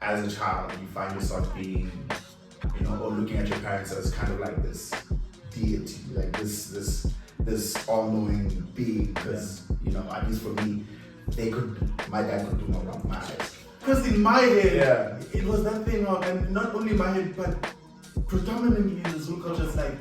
as a child, you find yourself being, or looking at your parents as kind of like this deity, like this all-knowing being, because, at least for me, my dad could do no wrong with my eyes. Because in my head, it was that thing of, and not only my head, but predominantly in the Zulu culture, it's like,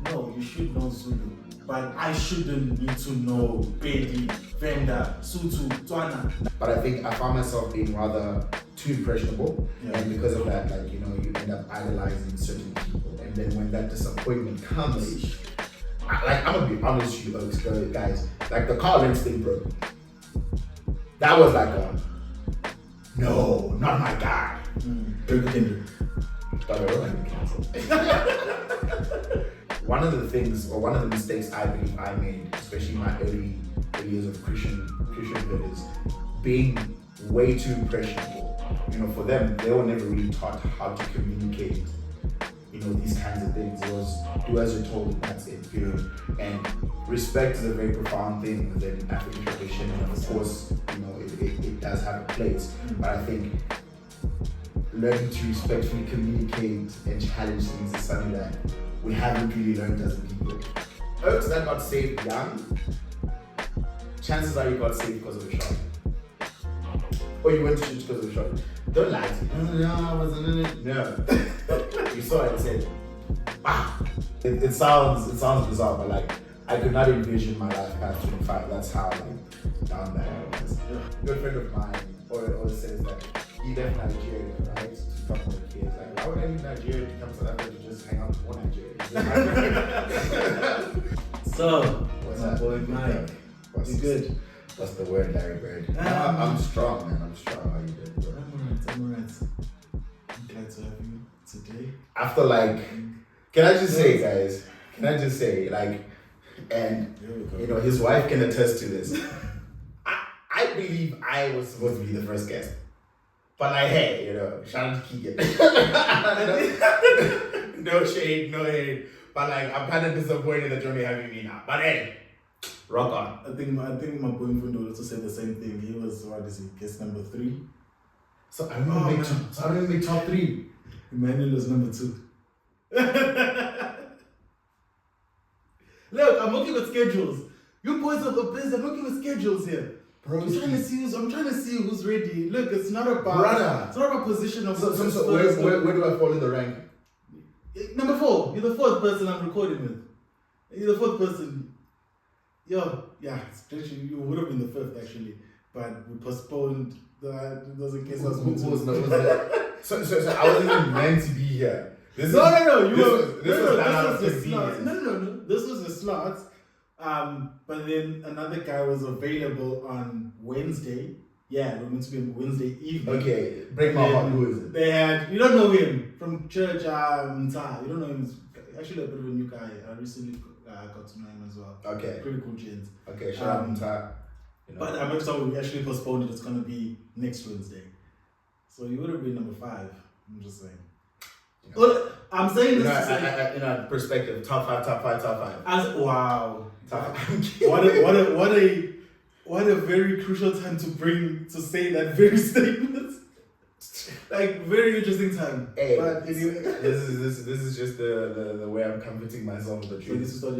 no, you should know Zulu, but I shouldn't need to know Pedi, Venda, Sutu, Tswana. But I think I found myself being rather too impressionable, and because of that, like, you end up idolizing certain people, and then when that disappointment comes, I'm gonna be honest with you, guys, like the car lens thing broke. That was like no, not my guy. One of the things, or one of the mistakes I believe I made, especially in my early years of Christianhood, is being way too impressionable. For them, they were never really taught how to communicate, these kinds of things. It was do as you're told, and that's it, period. And respect is a very profound thing within African tradition, and of course, it does have a place. But I think learning to respectfully communicate and challenge things is something that we haven't really learned as a people. Oaks that got saved young, chances are you got saved because of a shot. Or you went to church because of a shot. Don't lie to me. No, I wasn't in it. No. You saw it and said, wow. It sounds bizarre, but like, I could not envision my life past 25. That's how down there I was. A good friend of mine always says that he left Nigeria, right? To talk to the kids. Like, why would I leave Nigeria to come to South Africa to just hang out with more Nigerians? So, what's my that? boy Mike, you good? What's the word, Larry Bird? I'm strong, man. I'm strong. How you doing, bro? I'm alright. I'm glad to have you today. After can I just say, guys? And his wife can attest to this. I believe I was supposed to be the first guest. But hey, shout out to Keegan. No shade, no hate. But I'm kind of disappointed that you're only having me now. But hey, rock on. I think my boyfriend would also say the same thing. He was, guest number 3. So I don't make top 3. Emmanuel was number 2. Look, I'm working with schedules. You boys are busy. I'm working with schedules here. Bro, I'm trying to see who's ready. Look, it's not about position of. So where do I fall in the rank? Number 4. You're the 4th person I'm recording with. You're the 4th person. You would have been the 5th actually, but we postponed that just in case I was going to. So I wasn't even meant to be here. This was the slot. But then another guy was available on Wednesday. Yeah, we're meant to be on Wednesday evening. Okay, break my heart. Who is it? You don't know him from church. Mta. You don't know him. He's actually a bit of a new guy. I recently got to know him as well. Okay. Pretty cool gent. Okay, shout out Mta. But I'm actually we actually postponed it. It's gonna be next Wednesday. So you would have been number 5. I'm just saying. Well, I'm saying this in a perspective, top 5. Wow. Top 5. What a very crucial time to say that very statement. Very interesting time. Hey, but anyway, this is just the way I'm comforting myself with the so truth. this is not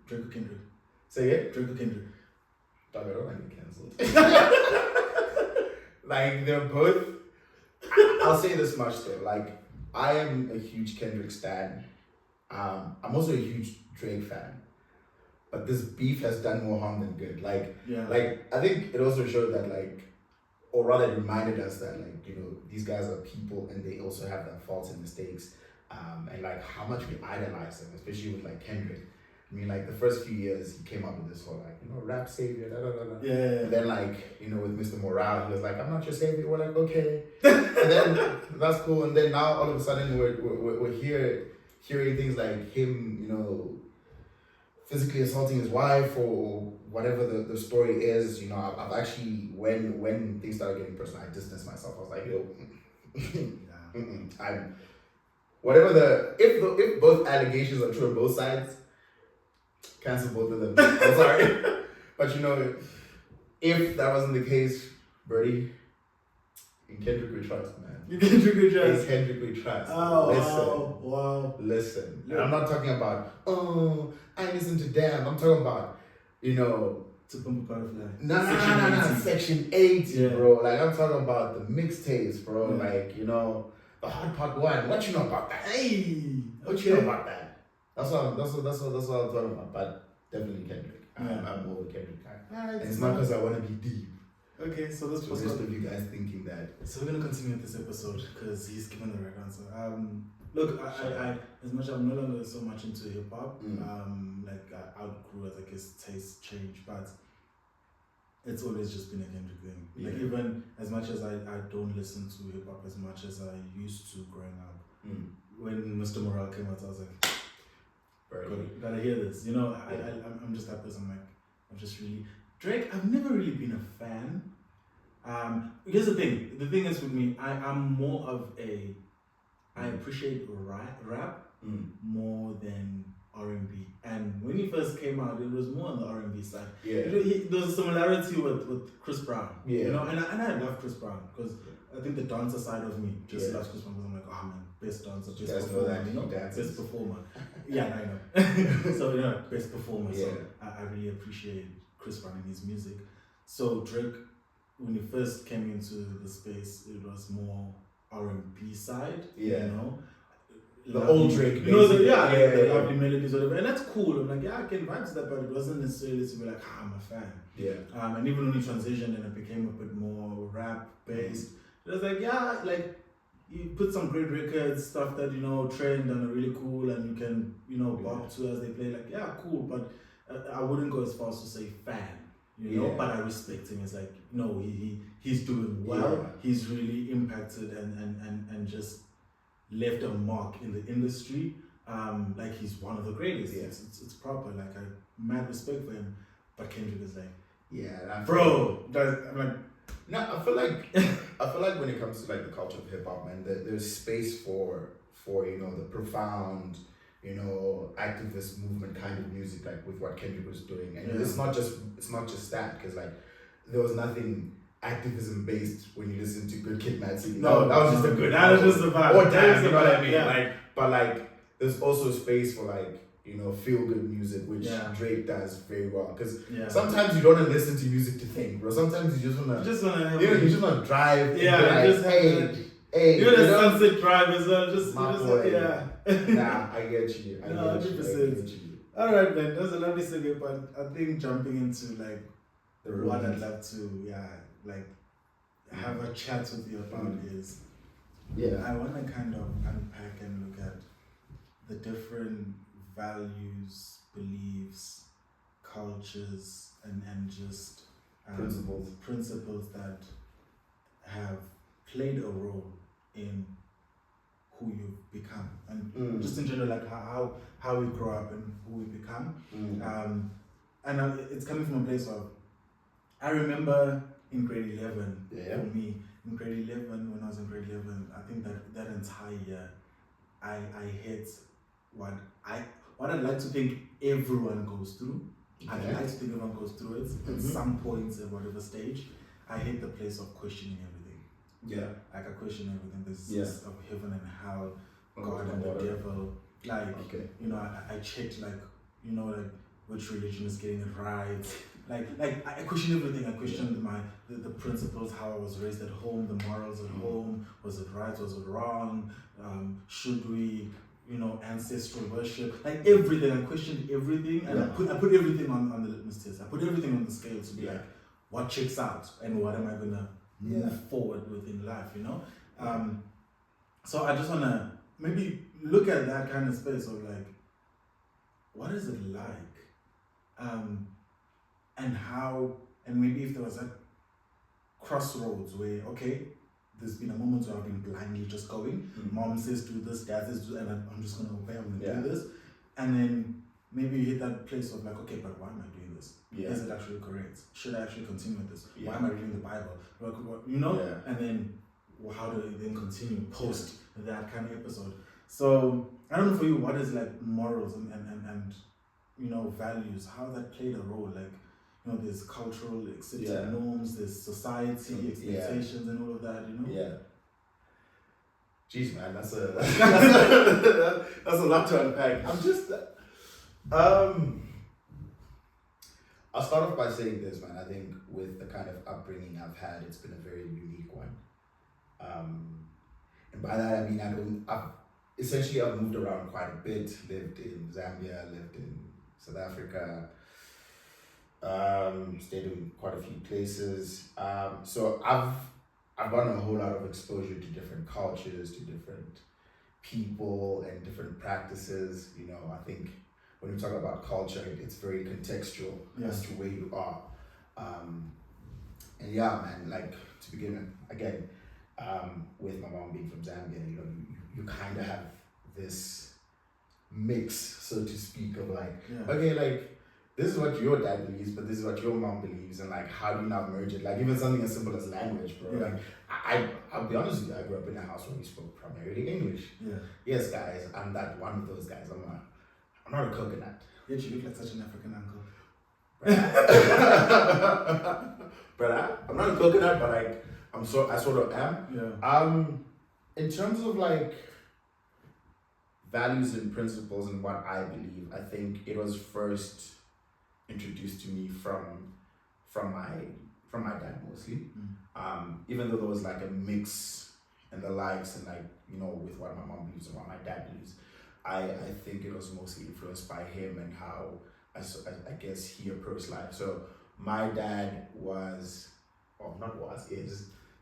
Drake or Kendrick. Say it? Drake or Kendrick. Dog, I don't like get cancelled. They're both. I'll say this much though. I am a huge Kendrick stan. I'm also a huge Drake fan. But this beef has done more harm than good. I think it also showed that or rather it reminded us that these guys are people and they also have their faults and mistakes. And how much we idolize them, especially with Kendrick. I mean, the first few years he came up with this whole rap savior, da da da da. Yeah. And then with Mr. Morale, he was like, I'm not your savior. We're like, okay. And then that's cool. And then now all of a sudden we're hearing things like him, physically assaulting his wife or whatever the story is. I've actually when things started getting personal, I distanced myself. I was like, I'm whatever if both allegations are true on both sides. Cancel both of them. I'm sorry. But if that wasn't the case, Birdie, In Kendrick we trust, man. In Kendrick we trust. In Kendrick we trust. Oh, wow. Listen. And I'm not talking about, oh, I listen to them. I'm talking about, you know, To Pump a Butterfly. No. Section 80, Yeah. bro. Like, I'm talking about the mixtapes, bro. Yeah. Like, you know, the Hot Pot 1. What you know about that? Hey! What you know about that? That's what I'm talking about. But definitely Kendrick. Yeah. I'm more of a Kendrick guy. Alright, And it's not because I want to be deep. Okay, so let's For the rest of you guys thinking that. So we're gonna continue with this episode because he's given the right answer. Look, I as much I'm no longer so much into hip hop. Like I outgrew it, I guess taste change, but it's always just been a Kendrick thing. Like even as much as I don't listen to hip hop as much as I used to growing up. When Mr. Morale came out, I was like, gotta hear this. You know, I'm just that person. Like I'm just really Drake. I've never really been a fan. Here's the thing. The thing is with me, I'm more of a. I appreciate rap more than R&B. And when he first came out, it was more on the R&B side. Yeah. There was a similarity with Chris Brown. Yeah. You know, and I love Chris Brown because I think the dancer side of me just loves Chris Brown because I'm like, oh man, best dancer, best performer, you know, best performer. Yeah, I know. So you know, best performer. So I really appreciate Chris Brown and his music. So Drake, when he first came into the space, it was more R&B side. You know. The old Drake, you know, the lovely melodies, whatever, and that's cool. I'm like, I can vibe to that, but it wasn't necessarily to be like, I'm a fan. Yeah. And even when he transitioned and it became a bit more rap based, it was like, like you put some great records, stuff that you know trend and are really cool, and you can bop to as they play. Like, cool, but I wouldn't go as far as to say fan. You know, but I respect him. It's like, no, he's doing well. Yeah. He's really impacted and just left a mark in the industry. Like he's one of the greatest. Yeah. It's proper. Like I mad respect for him. But Kendrick is like, bro. I'm like, no, I feel like when it comes to like the culture of hip hop, man, there's space for the profound, activist movement kind of music, like with what Kendrick was doing. And it's not just that, because like there was nothing activism based when you listen to Good Kid, Mad City. No, that was just a good. That was just the vibe. Or dance, you know what I mean? Yeah. Like, but like, there's also space for like feel good music, which Drake does very well. Because sometimes you don't want to listen to music to think, bro. Sometimes you just wanna drive. Yeah, and be like, hey, you know the sunset drive as well. Just Nah, I get you. I get 100%. you. All right, man. That's a lovely segue, but I think jumping into like what I'd love to, have a chat with you about is, I want to kind of unpack and look at the different values, beliefs, cultures, and just principles that have played a role in who you've become, and just in general, like how we grow up and who we become. And it's coming from a place of, I remember in grade 11, for me, in grade 11, when I was in grade 11, I think that entire year, I hit what I'd like to think everyone goes through. I'd like to think everyone goes through it at some point at whatever stage. I hit the place of questioning everything. Yeah. Like I question everything. There's this of heaven and hell, God and the devil. Like, I checked like which religion is getting it right. Like I question everything. I questioned the principles, how I was raised at home, the morals at home. Was it right? Was it wrong? Should we, ancestral worship? Like everything. I questioned everything, and I put everything on the litmus test. I put everything on the scale to be like, what checks out, and what am I gonna move forward with in life? So I just wanna maybe look at that kind of space of like, what is it like? And how, and maybe if there was a crossroads where, okay, there's been a moment where I've been blindly just going, mom says do this, dad says do, and I'm just gonna obey, I'm gonna do this. And then maybe you hit that place of like, okay, but why am I doing this? Is it actually correct? Should I actually continue with this? Why am I reading the Bible? And then how do I then continue post that kind of episode? So I don't know for you, what is like morals and values, how that played a role? Like, there's cultural accepted norms, there's society expectations and all of that, Yeah. Jeez, man, that's a that's a lot to unpack. I'm just I'll start off by saying this, man. I think with the kind of upbringing I've had, it's been a very unique one. And by that I mean I've moved around quite a bit. Lived in Zambia, lived in South Africa, stayed in quite a few places. So I've gotten a whole lot of exposure to different cultures, to different people and different practices. I think when we talk about culture, it's very contextual as to where you are. And yeah, man, like to begin with, again, with my mom being from Zambia, you kind of have this mix, so to speak, of like, okay, like this is what your dad believes, but this is what your mom believes, and like how do you now merge it? Like even something as simple as language, bro. Like I'll be honest with you, I grew up in a house where we spoke primarily English. Yes, guys, I'm that one of those guys. I'm not a coconut. Yet you look like such an African uncle. Brother, I'm not a coconut, but like I sort of am. Yeah. In terms of like values and principles and what I believe, I think it was first introduced to me from my dad mostly. Even though there was like a mix and the likes and like with what my mom believes and what my dad believes, I think it was mostly influenced by him and how I guess he approached life. So my dad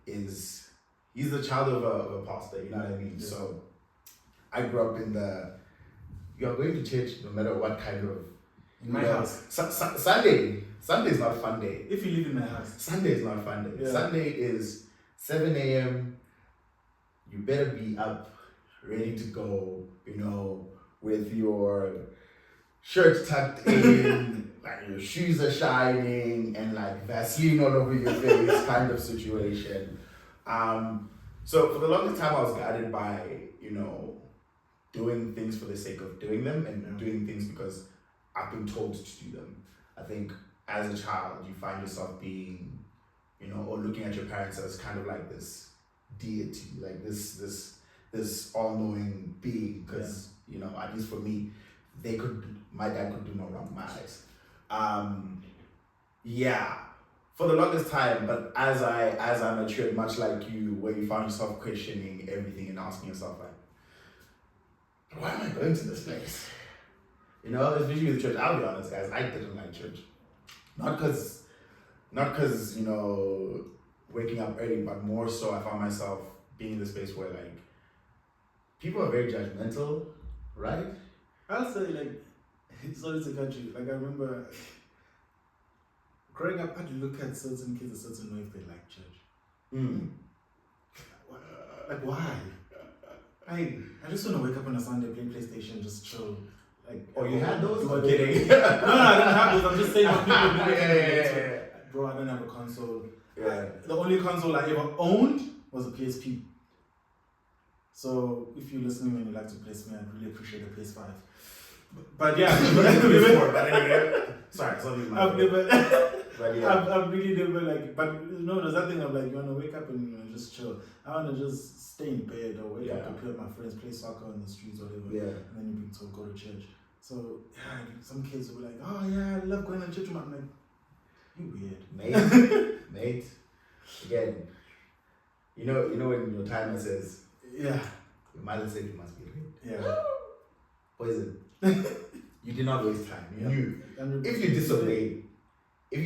is he's the child of a pastor, you know what I mean? Yes. So I grew up in you're going to church no matter what kind of in my house. Sunday is not fun day. If you live in my house. Sunday is not fun day. Yeah. Sunday is 7 a.m. You better be up, ready to go, with your shirt tucked in, like your shoes are shining, and like Vaseline all over your face kind of situation. So for the longest time I was guided by, doing things for the sake of doing them and doing things because I've been told to do them. I think as a child, you find yourself being, or looking at your parents as kind of like this deity, like this all-knowing being, because, at least for me, my dad could do no wrong in my eyes. For the longest time, but as I matured, much like you, where you found yourself questioning everything and asking yourself like, why am I going to this place? Especially with church. I'll be honest, guys, I didn't like church. Not because waking up early, but more so I found myself being in this space where like people are very judgmental, right? I'll say like it's always a country. Like I remember growing up, I had to look at certain kids a certain way if they like church. Like why? I just want to wake up on a Sunday, play PlayStation, just chill. Like, you had those? I'm kidding. No, I didn't have those. I'm just saying what people do. Yeah. Bro, I don't have a console. Yeah. The only console I ever owned was a PSP. So if you're listening and you like to place me, I'd really appreciate the PS5. But yeah, sorry, it's only I've never. But yeah. I've really never like. But there's that thing of like you want to wake up and just chill. I want to just stay in bed or wake up to play with my friends, play soccer on the streets or whatever. Yeah. And then you're being told go to church. So yeah, some kids will be like, oh yeah, I love going to church. I'm like, you weird, mate. Again, you know when your timer says, yeah, your mother said you must be late. Yeah. Poison. You did not waste time. You knew. If you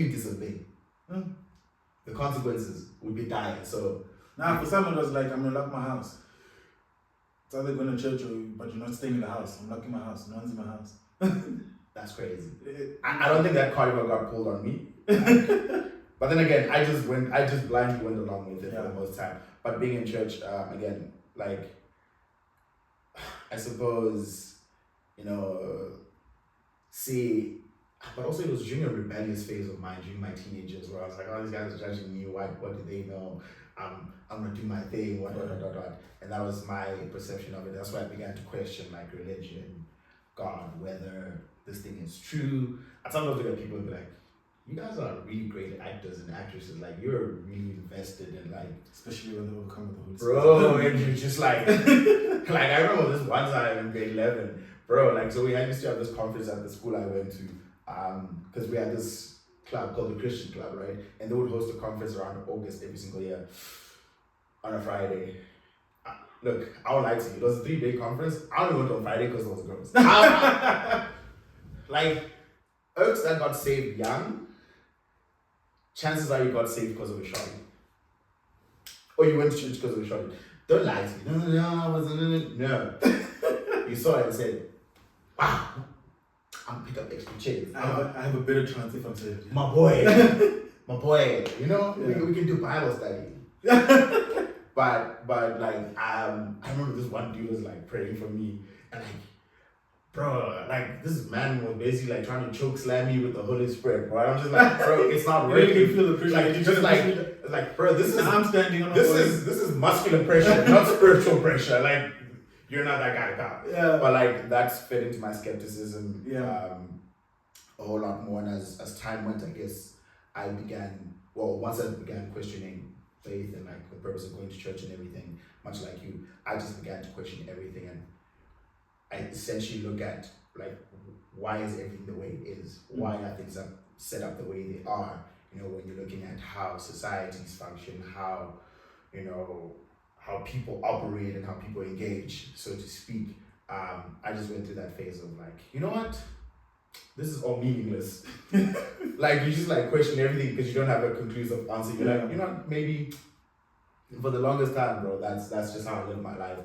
disobey, the consequences would be dire. So now for someone was like, I'm gonna lock my house. It's either going to church but you're not staying in the house. I'm locking my house. No one's in my house. That's crazy. I don't think that card ever got pulled on me. But then again, I just blindly went along with it for the most time. But being in church, again, like, I suppose, but also it was during a rebellious phase of mine, during my teenagers, where I was like, oh, these guys are judging me, what do they know? I'm gonna do my thing, what. And that was my perception of it. That's why I began to question like religion, God, whether this thing is true. At some level, people would be like, you guys are really great actors and actresses. Like, you're really invested in, like, especially when they will come with the Holy bro, and you're just like, like, I remember this one time in grade 11, bro, like, so we used to have this conference at the school I went to, because we had this club called the Christian Club, right? And they would host a conference around August every single year on a Friday. Look, I won't lie to you, it was a 3-day conference. I only went on Friday because there was girls. Like, Oaks that got saved young, chances are you got saved because of a shot. Or you went to church because of a shot. Don't lie to me. No, I wasn't. No. You saw it and said, wow, I'm pick up extra chairs. I have a better chance if I'm saved. My boy. My boy. You know, we can do Bible study. But like, I remember this one dude was like praying for me. And like, bro, like, this man was basically like trying to choke slam me with the Holy Spirit, bro. I'm just like, bro, it's not working. You feel the pressure. Like, you just like, bro, this is, I'm standing on this is muscular pressure, not spiritual pressure. Like, you're not that guy, pal. Yeah. But like, that's fed into my skepticism Yeah. a whole lot more. And as time went, I guess once I began questioning faith and like the purpose of going to church and everything, much like you, I just began to question everything, and I essentially look at like, why is everything the way it is? Why are things set up the way they are? You know, when you're looking at how societies function, how, you know, how people operate and how people engage, so to speak. I just went through that phase of like, you know what? This is all meaningless. Like, you just like question everything because you don't have a conclusive answer. You're like, you know, maybe for the longest time, bro, that's just how I live my life.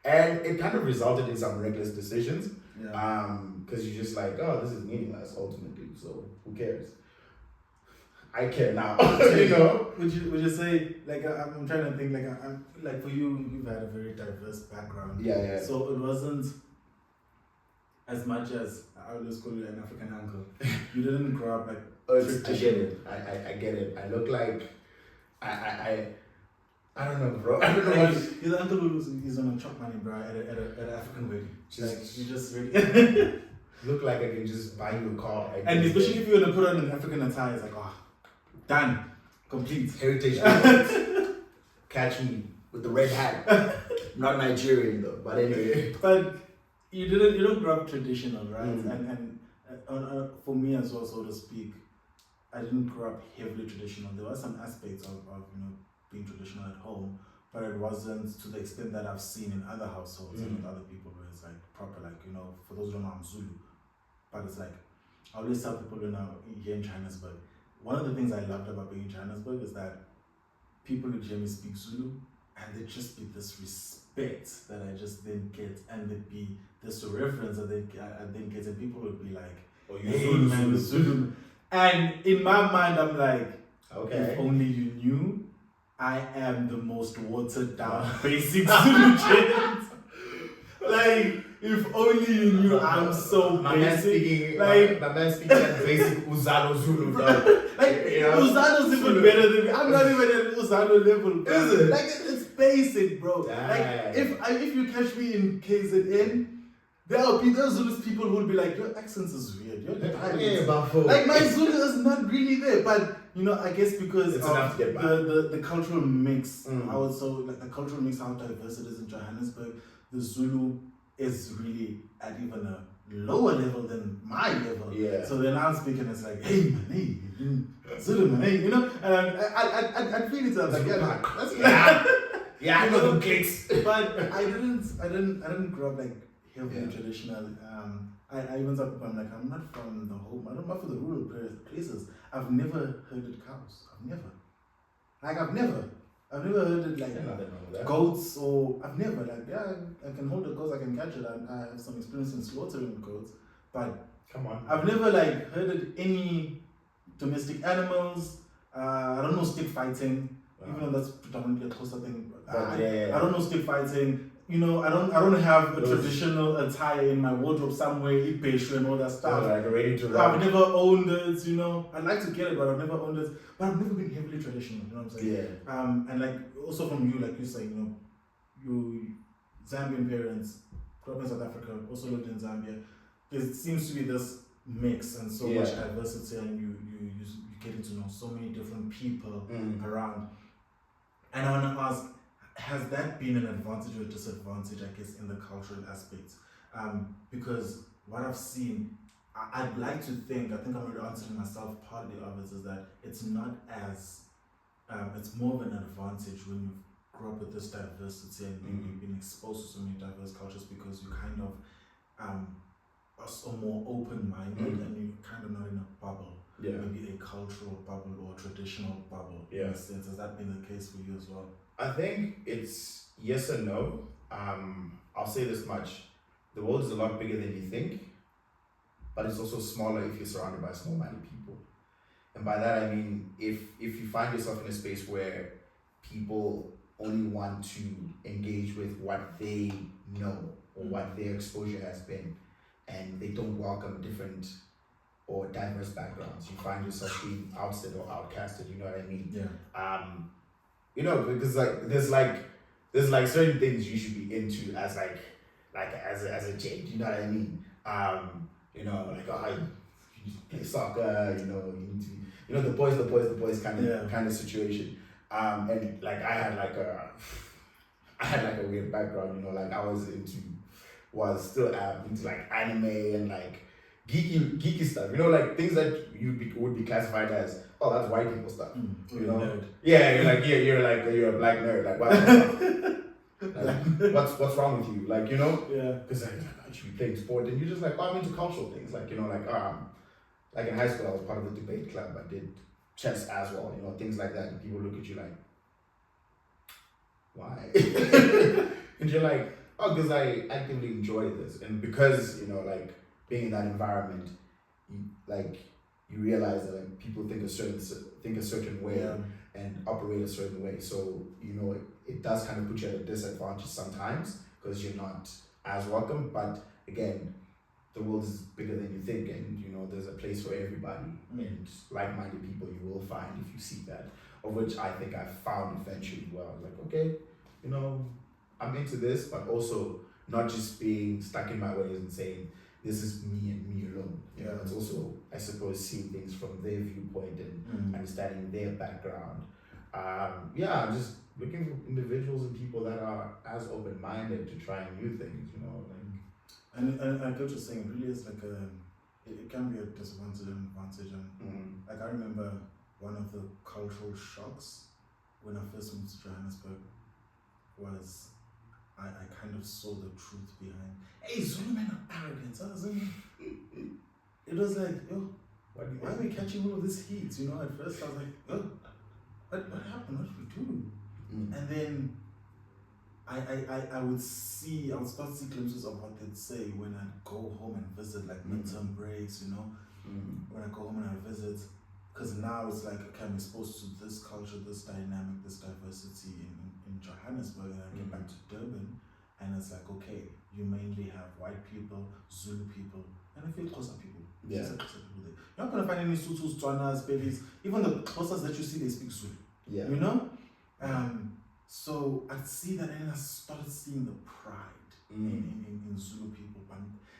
And it kind of resulted in some reckless decisions. Yeah. Because you're just like, oh, this is meaningless ultimately, so who cares? I care now. You know? Would you say, like, I'm trying to think, like, I'm like, for you, you've had a very diverse background. Yeah. So it wasn't as much as, I would just call you an African uncle. You didn't grow up like I get it. I get it. I look like I don't know, bro. I don't know what. His uncle is on a chop money, bro, at an African wedding. Like, you just really look like I can just buy you a car. And especially if you're gonna put on an African attire, it's like, oh, done, complete. Heritage. Catch me with the red hat. Not Nigerian though, but anyway. But you don't grow up traditional, right? And for me as well, so to speak, I didn't grow up heavily traditional. There were some aspects of you know, being traditional at home, but it wasn't to the extent that I've seen in other households and with other people where it's like proper, like, you know, for those who don't know, I'm Zulu. But it's like, I always tell people when I'm here in Johannesburg, one of the things I loved about being in Johannesburg is that people who hear me speak Zulu, and there just be this respect that I just didn't get, and there'd be this reference that I didn't get, and people would be like, oh, you hey, Zulu, man, Zulu. And in my mind, I'm like, okay, if only you knew, I am the most watered down basic Zulu gent. Like, if only you knew, I'm so basic. My man speaking that basic Uzalo Zulu, bro. Like, you know? Uzalo's even better than me. I'm not even at Uzalo level, bro. Is it? Like, it's basic, bro. Damn. Like, if you catch me in KZN, there'll be those Zulu people who will be like, your accent is weird. Like, my Zulu is not really there, but you know, I guess because it's of enough to get by. the cultural mix, how it's so, like, the cultural mix, how diverse it is in Johannesburg, the Zulu is really at even a lower level than my level. Yeah. So then I'm speaking, it's like, hey man, hey, Zulu man, hey, you know, and I feel it. I was like, yeah, that's yeah, I know the clicks. But I didn't grow up like heavily traditional. I even said, I'm like, I'm not from the home. I'm not from the rural places. I've never herded cows. I've never heard it like goats, or I've never, like, yeah, I can hold a goat, I can catch it, and I have some experience in slaughtering goats, but come on, I've never like herded any domestic animals. I don't know stick fighting, even though that's predominantly a Xhosa thing. I don't know stick fighting. You know, I don't have a traditional attire in my wardrobe somewhere, ibheshu and all that stuff. Like ready to run. I've never owned it, you know. I'd like to get it, but I've never owned it. But I've never been heavily traditional, you know what I'm saying? Yeah. And like, also from you, like you say, you know, you Zambian parents, grew up in South Africa, also lived in Zambia. There seems to be this mix and so much diversity, and you getting to know so many different people around. And I want to ask, has that been an advantage or a disadvantage, I guess, in the cultural aspect? Because what I've seen, I'd like to think, I think I'm already answering myself, partly of it is that it's not as, it's more of an advantage when you grow up with this diversity and you've been exposed to so many diverse cultures, because you kind of are more open-minded and you're kind of not in a bubble. Yeah. Maybe a cultural bubble or a traditional bubble. Yeah. In a sense. Has that been the case for you as well? I think it's yes and no. I'll say this much. The world is a lot bigger than you think, but it's also smaller if you're surrounded by small-minded people. And by that I mean, if you find yourself in a space where people only want to engage with what they know or what their exposure has been, and they don't welcome different or diverse backgrounds, you find yourself being ousted or outcasted, you know what I mean? Yeah. You know, because there's certain things you should be into as as a kid, you know what I mean? You know, you play soccer, you know, you need to, you know, the boys kind of situation. And like I had like a weird background, you know, like I was still into like anime and like geeky stuff, you know, like things that would be classified as, oh, that's white people stuff, you know? Nerd. Yeah, you're a black nerd, like what's wrong with you, like, you know? Yeah. Because like I should be playing sport, and you're just like, oh, I'm into cultural things, like, you know, like in high school I was part of the debate club, I did chess as well, you know, things like that, and people look at you like, why? And you're like, oh, because I actively enjoy this, and because, you know, like being in that environment, you realize that like people think a certain way and operate a certain way. So, you know, it does kind of put you at a disadvantage sometimes because you're not as welcome. But again, the world is bigger than you think, and you know there's a place for everybody, and like-minded people you will find if you seek that. Of which I think I found eventually. Well, like, okay, you know, I'm into this, but also not just being stuck in my ways and saying this is me and me alone. You know, it's also, I suppose, seeing things from their viewpoint and understanding their background. Just looking for individuals and people that are as open-minded to trying new things. You know, like. And I get what you're saying. It really is like it can be a disadvantage and advantage. And like I remember one of the cultural shocks when I first moved to Johannesburg was I kind of saw the truth behind. Hey, Zulu men are arrogant. It was like, yo, why are we catching all of this heat? You know, at first I was like, yo, what happened? What did we do? And then I would start to see glimpses of what they'd say when I'd go home and visit, like midterm breaks, you know, when I go home and I visit. Because now it's like, okay, I'm exposed to this culture, this dynamic, this diversity in Johannesburg, and I get back to Durban, and it's like, okay, you mainly have white people, Zulu people, and I feel Xhosa people. Yeah. You're not going to find any Sutus, Tswanas, babies. Even the Xhosas that you see, they speak Zulu. Yeah. You know? So I'd see that, and I started seeing the pride in Zulu people.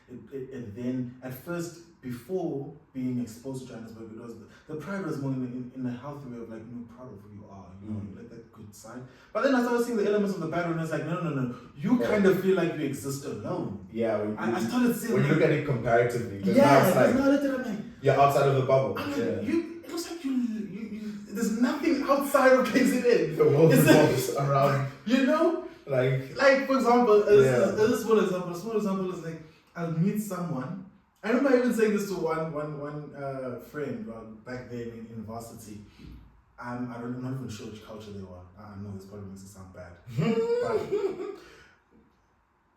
And then, at first, before being exposed to Johannesburg, it was the pride was more in a healthy way of like, you know, proud of who you are, you know, like that good side. But then I started seeing the elements of the bad, and I was like, no, you kind of feel like you exist alone. Yeah, I started seeing when you look at it comparatively, now it's like you're outside of the bubble. I'm like, it looks like you there's nothing outside of KZN. The world revolves around, you know, like for example, a small example is like I'll meet someone. I remember even saying this to one friend back then in varsity. I'm not even sure which culture they were. I know this probably makes it sound bad. But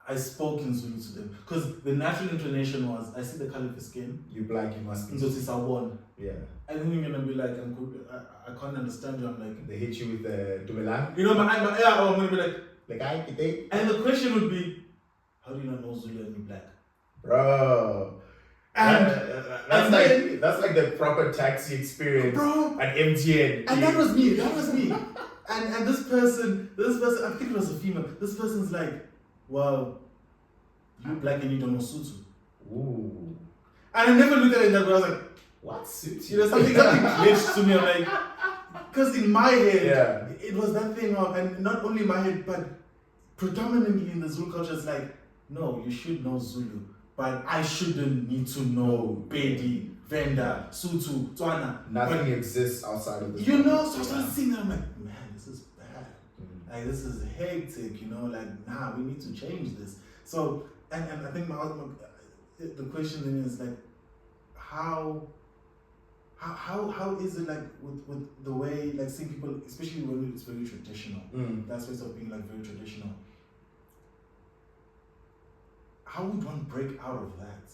I spoke in Zulu to them. Because the natural inclination was, I see the color of your skin. You black, you must be. Yeah. And then you're going to be like, I can't understand you. I'm like... They hit you with the dumelang. You know, I'm going to be like... And the question would be, how do you not know Zulu and you're black? Bro... that's like the proper taxi experience, bro, at MTN. And that was me. And this person, I think it was a female. This person's like, well, you black and you don't know Sutu. Ooh. And I never looked at it that way. I was like, what suits You know, something glitched to me. I'm like, because in my head, Yeah. it was that thing of, and not only my head, but predominantly in the Zulu culture, it's like, no, you should know Zulu, but I shouldn't need to know Pedi, Venda, Sutu, Tswana. Nothing exists outside of this. You know, so I started seeing that, I'm like, man, this is bad. Like, this is hectic, you know, like, nah, we need to change this. So, and I think the question then is like, how is it like with the way, like, seeing people, especially when it's very traditional, that aspect of being like very traditional, how would one break out of that?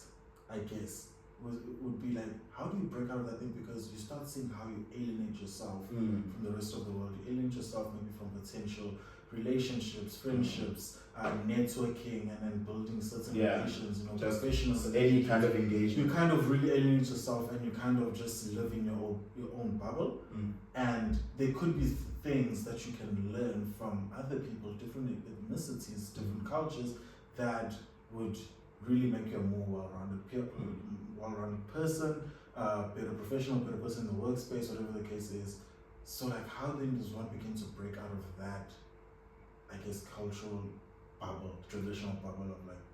I guess would be like, how do you break out of that thing? Because you start seeing how you alienate yourself from the rest of the world. You alienate yourself maybe from potential relationships, friendships, networking, and then building certain relations, you know, just professional, any kind of engagement. You kind of really alienate yourself, and you kind of just live in your own bubble. And there could be things that you can learn from other people, different ethnicities, different cultures, that would really make you a more well-rounded person, better professional, better person in the workspace, whatever the case is. So, like, how then does one begin to break out of that, I guess, cultural bubble, traditional bubble of like?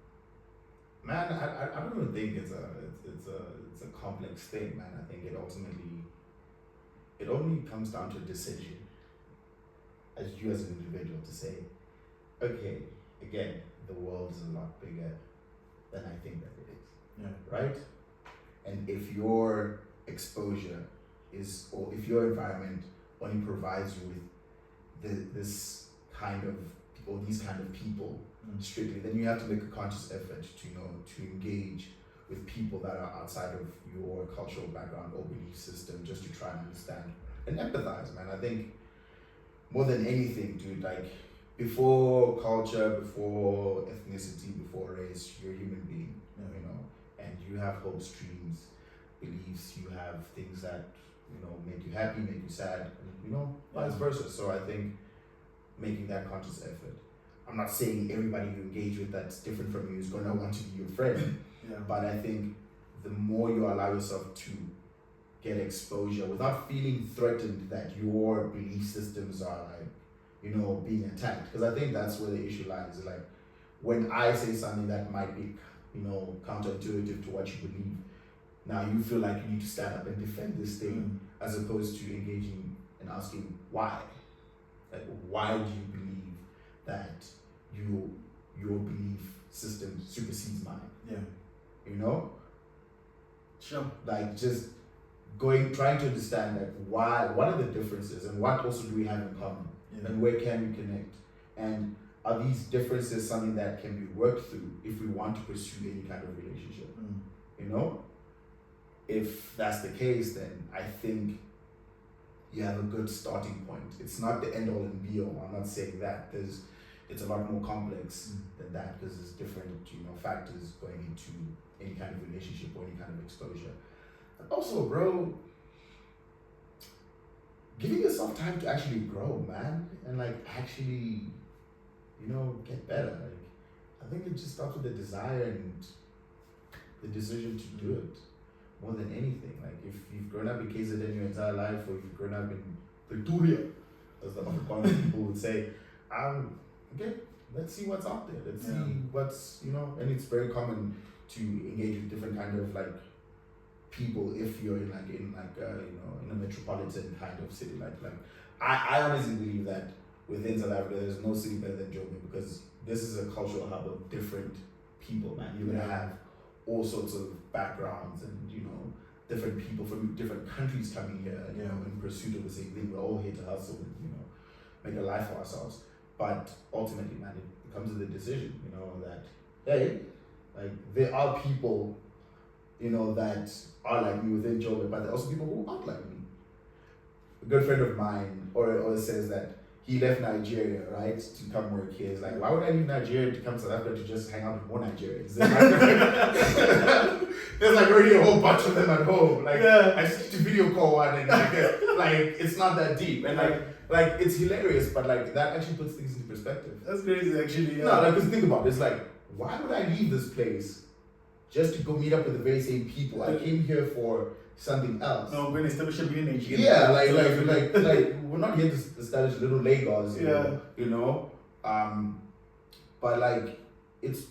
Man, I don't even think it's a complex thing, man. I think it only comes down to a decision, as you as an individual, to say, okay, again, the world is a lot bigger than I think that it is. Yeah. Right? And if your exposure is, or if your environment only provides you with this kind of, or these kind of people strictly, then you have to make a conscious effort to engage with people that are outside of your cultural background or belief system, just to try and understand and empathize, man. I think more than anything, dude, like, before culture, before ethnicity, before race, you're a human being, you know, and you have hopes, dreams, beliefs, you have things that, you know, make you happy, make you sad, and, you know, vice versa. So I think making that conscious effort. I'm not saying everybody you engage with that's different from you is going to want to be your friend, but I think the more you allow yourself to get exposure without feeling threatened that your belief systems are, like, you know, being attacked. Because I think that's where the issue lies. Like, when I say something that might be, you know, counterintuitive to what you believe, now you feel like you need to stand up and defend this thing, as opposed to engaging and asking why. Like, why do you believe that your belief system supersedes mine? Yeah. You know? Sure. Like, just trying to understand, like, why, what are the differences, and what also do we have in common? And where can we connect? And are these differences something that can be worked through if we want to pursue any kind of relationship? You know? If that's the case, then I think you have a good starting point. It's not the end all and be all. I'm not saying that. It's a lot more complex than that, because there's different, you know, factors going into any kind of relationship or any kind of exposure. And also, bro, giving yourself time to actually grow, man, and, like, actually, you know, get better. Like, I think it just starts with the desire and the decision to do it more than anything. Like, if you've grown up in KZN your entire life, or you've grown up in Pretoria, as the Afrikaans people would say, okay, let's see what's out there. Let's see what's, you know, and it's very common to engage with different kind of, like, people if you're in you know, in a metropolitan kind of city. Like I honestly believe that within South Africa there's no city better than Joburg, because this is a cultural hub of different people, man. You're gonna have all sorts of backgrounds and, you know, different people from different countries coming here, you know, in pursuit of the same thing. We're all here to hustle and, you know, make a life for ourselves. But ultimately, man, it comes to the decision, you know, that, hey, like, there are people, you know, that are like me within Joburg, but there are also people who aren't like me. A good friend of mine always says that he left Nigeria, right, to come work here. He's like, why would I leave Nigeria to come to South Africa to just hang out with more Nigerians? There's like already a whole bunch of them at home. Like, I just need to video call one, and like it's not that deep. And like it's hilarious, but like that actually puts things into perspective. That's crazy, actually. No, like, just think about it. It's like, why would I leave this place just to go meet up with the very same people. I came here for something else. No, when establish a lineage. Yeah, like we're not here to establish little Lagos. Yeah. You know, but like it's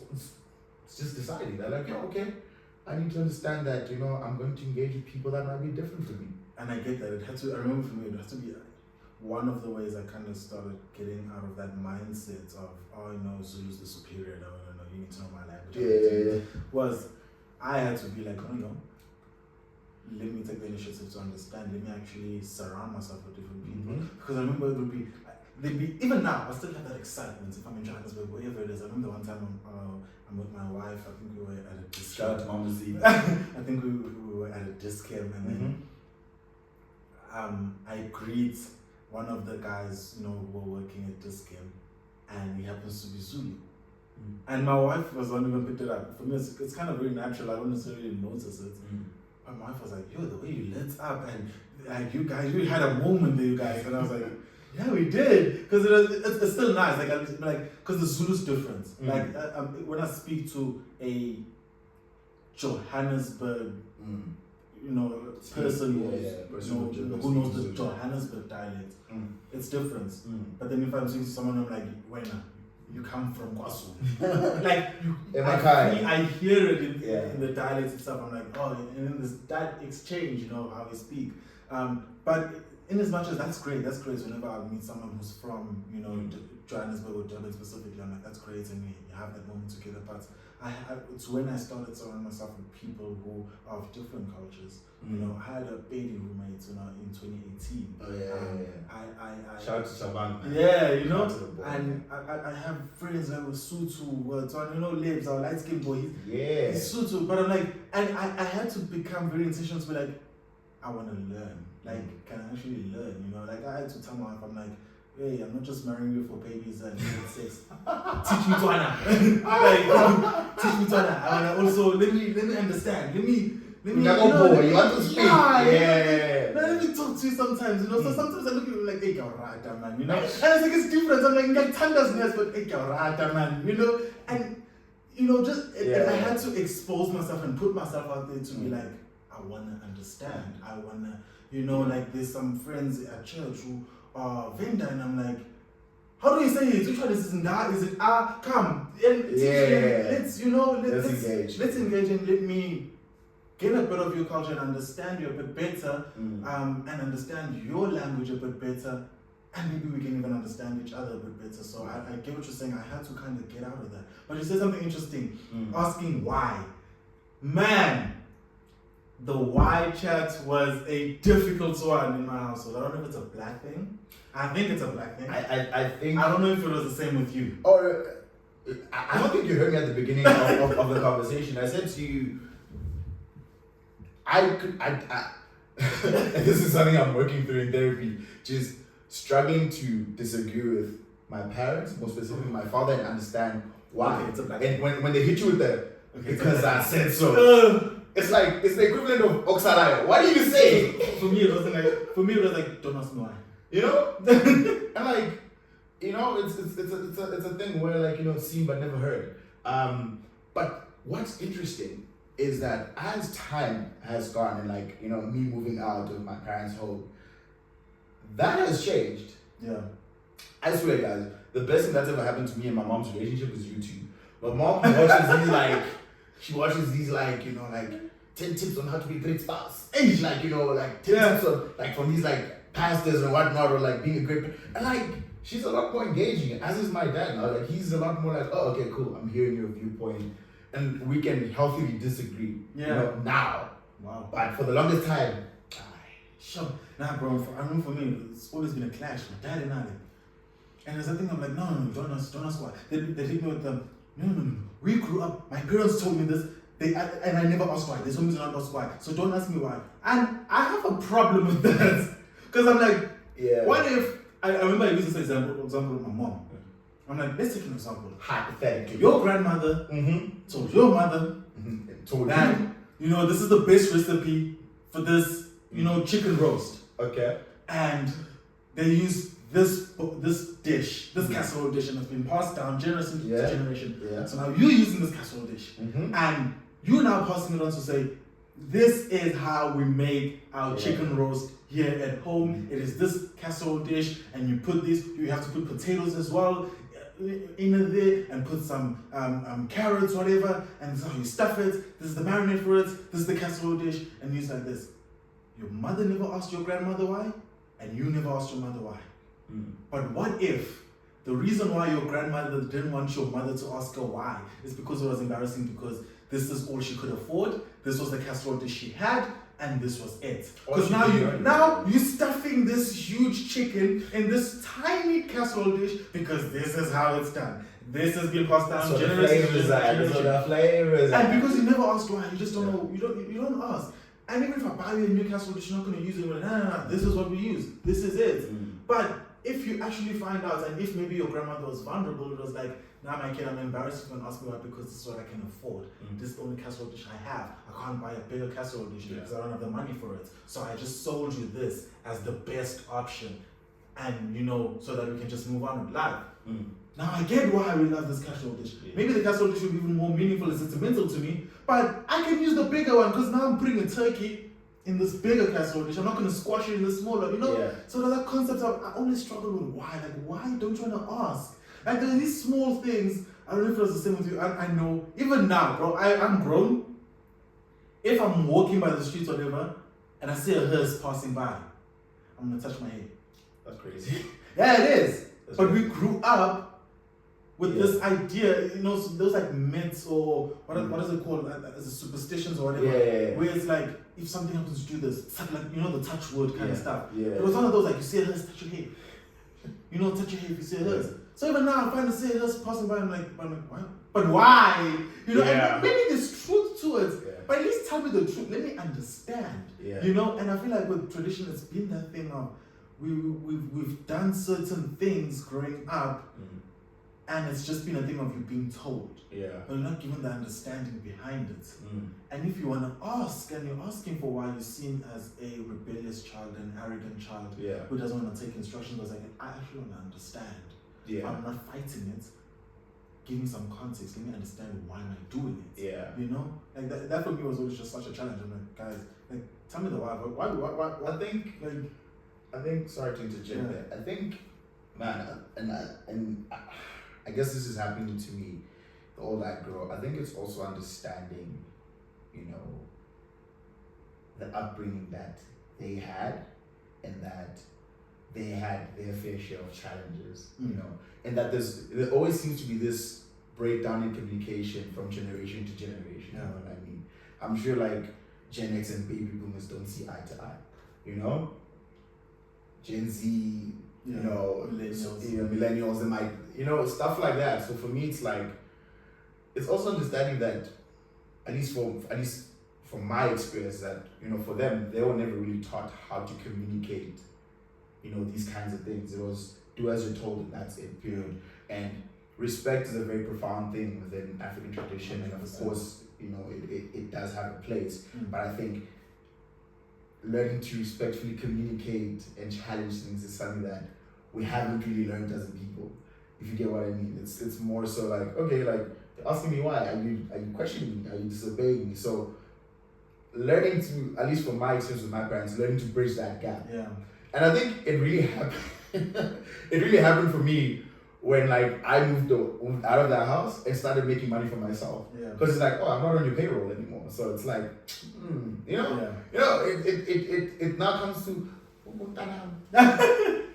just deciding that like, yeah, okay, I need to understand that, you know, I'm going to engage with people that might be different from me. And I get that. I remember for me, it had to be one of the ways I kind of started getting out of that mindset of, oh, you know, Zulu's the superior, no, you need to know my language. Yeah. Was I had to be like, oh, no, let me take the initiative to understand. Let me actually surround myself with different people. Mm-hmm. Because I remember it would be, even now, I still have that excitement if I'm in Johannesburg, wherever it is. I remember one time I'm with my wife, I think we were at a disc Shout out to Mama Z. I think we were at a disc camp, and then I greet one of the guys, you know, who were working at disc camp, and he happens to be Zulu. And my wife was the one who even picked it up. For me, it's kind of very natural. I don't necessarily notice it. But my wife was like, yo, the way you lit up, and like you guys, you had a moment there, you guys. And I was like, yeah, we did. Because it's still nice. Because the Zulu's different. Like, when I speak to a Johannesburg, you know, person who knows the Johannesburg dialect, it's different. But then if I'm saying to someone, I'm like, Wena, you come from KwaZulu. Like, I hear it in the dialect itself. I'm like, oh, and then that exchange, you know, how we speak. But in as much as that's great whenever I meet someone who's from, you know, Johannesburg or Durban specifically, I'm like, that's great, and we have that moment together. But it's when I started surrounding myself with people who are of different cultures. You know, I had a baby roommate, you know, in 2018. Oh yeah. I Shout out to Shaban. Yeah, you know, and I have friends that were Sutu, so you know, Lebs, our light skinned boy. He's Sutu, but I'm like, and I had to become very intentional to be like, I want to learn. Like, can I actually learn? You know, like I had to tell my wife, I'm like, hey, I'm not just marrying you for babies and sex. Teach me Twana. Teach me Twana. I want to also let me understand. Let me. You want to speak? Yeah. Let me talk to you sometimes. You know, so sometimes I look at you like, hey, Gaurata, man. You know, and it's like it's different. I'm like Tanda's but hey, Gaurata, man. You know, and you know, and I had to expose myself and put myself out there to be like, I wanna understand. I wanna, you know, like there's some friends at church who are Venda, and I'm like, how do you say it? Which one is it? Is it come? And let's engage. Let's engage and let me get a bit of your culture and understand you a bit better, and understand your language a bit better, and maybe we can even understand each other a bit better. So I get what you're saying. I had to kind of get out of that. But you said something interesting, asking why. Man, the why chat was a difficult one in my household. I don't know if it's a black thing. I think it's a black thing. I think. I don't know if it was the same with you. Or I don't think you heard me at the beginning of the conversation. I said to you, this is something I'm working through in therapy, just struggling to disagree with my parents, more specifically my father, and understand why. Okay, it's a black and when they hit you with the because I said so, it's like it's the equivalent of Oxalayo. What do you say? For me, it was like don't ask me why. You know, and like, you know, it's a thing where like, you know, seen but never heard. But what's interesting is that as time has gone and like, you know, me moving out of my parents' home, that has changed. Yeah. I swear, guys, the best thing that's ever happened to me and my mom's relationship is YouTube. My mom watches these like, you know, like 10 tips on how to be a great spouse. And like, you know, like 10 tips on like from these like pastors and whatnot, or like being a great, and like she's a lot more engaging, as is my dad now. Like he's a lot more like, oh, okay, cool, I'm hearing your viewpoint, and we can healthily disagree. Yeah. You know, now. Wow. But for the longest time, sure. Nah, bro. I remember for me, it's always been a clash. My dad and I. And there's a thing I'm like, no, don't ask why. They hit me with them. No. We grew up. My parents told me this. And I never asked why. They told me to not ask why. So don't ask me why. And I have a problem with that. Because I'm like, what if, I remember I used this example with my mom. I'm like, let's take an example. Hypothetically. Your grandmother told your mother told that, you know, this is the best recipe for this, you know, chicken roast. Okay. And they use this dish, this casserole dish, and it's been passed down generation to generation. Yeah. So now you're using this casserole dish. And You're now passing it on to say, this is how we make our chicken roast here at home. It is this casserole dish, and you put this, you have to put potatoes as well in there, and put some carrots, whatever, and this is how you stuff it. This is the marinade for it. This is the casserole dish, and it's like this. Your mother never asked your grandmother why, and you never asked your mother why. But what if the reason why your grandmother didn't want your mother to ask her why is because it was embarrassing, because this is all she could afford, this was the casserole dish she had, and this was it. Because now you're stuffing this huge chicken in this tiny casserole dish because this is how it's done. This has been passed down generation to generation. And because you never asked why, you just don't know, you don't ask. And even if I buy you a new casserole dish, you're not going to use it. No, this is what we use. This is it. But if you actually find out, and if maybe your grandmother was vulnerable, it was like, now my kid, I'm embarrassed if you ask me why, because this is what I can afford. This is the only casserole dish I have. I can't buy a bigger casserole dish because I don't have the money for it. So I just sold you this as the best option. And so that we can just move on with life. Now I get why we love this casserole dish. Maybe the casserole dish will be even more meaningful and sentimental to me, but I can use the bigger one because now I'm putting a turkey in this bigger casserole dish. I'm not going to squash it in the smaller, So that concept I only struggle with why. Like, why don't you want to ask? Like, there are these small things. I don't know if it was the same with you. I know, even now, bro, I'm grown. If I'm walking by the streets or whatever, and I see a hearse passing by, I'm going to touch my head. That's crazy. Yeah, it is. But we grew up with this idea, those like myths or what is it called, as a superstitions or whatever, where it's like, if something happens, do this. It's like the touch wood kind of stuff. It was one of those, like, you see a hearse, touch your head. Touch your head if you see a hearse. So even now, I find to see a hearse passing by, I'm like, what? But why? And maybe there's truth to it, but at least tell me the truth. Let me understand. And I feel like with tradition, it's been that thing of, we've done certain things growing up, and it's just been a thing of you being told. But you're not given the understanding behind it. And if you want to ask, and you're asking for why, you're seen as a rebellious child, an arrogant child who doesn't want to take instructions, because I actually want to understand. I'm not fighting it. Give me some context. Let me understand why am I doing it. Like that for me was always just such a challenge. I'm like, guys, like, tell me the why. Why? I think. Sorry to interject there. I think, man, and I guess this is happening to me. The older I grow, I think it's also understanding, the upbringing that they had, and that they had their fair share of challenges, and that there always seems to be this breakdown in communication from generation to generation. You know what I mean? I'm sure like Gen X and baby boomers don't see eye to eye. Gen Z, millennials, and like, stuff like that. So for me, it's like, it's also understanding that, at least from my experience, that, for them, they were never really taught how to communicate, these kinds of things. It was do as you're told, and that's it, period. And respect is a very profound thing within African tradition, and of course, it does have a place. But I think learning to respectfully communicate and challenge things is something that we haven't really learned as a people, if you get what I mean. It's more so like, okay, like, you're asking me why, are you questioning me, are you disobeying me? So learning to, at least from my experience with my parents, learning to bridge that gap. And I think it really happened. It really happened for me when like I moved out of that house and started making money for myself. Because it's like, oh, I'm not on your payroll anymore. So it's like, it now comes to,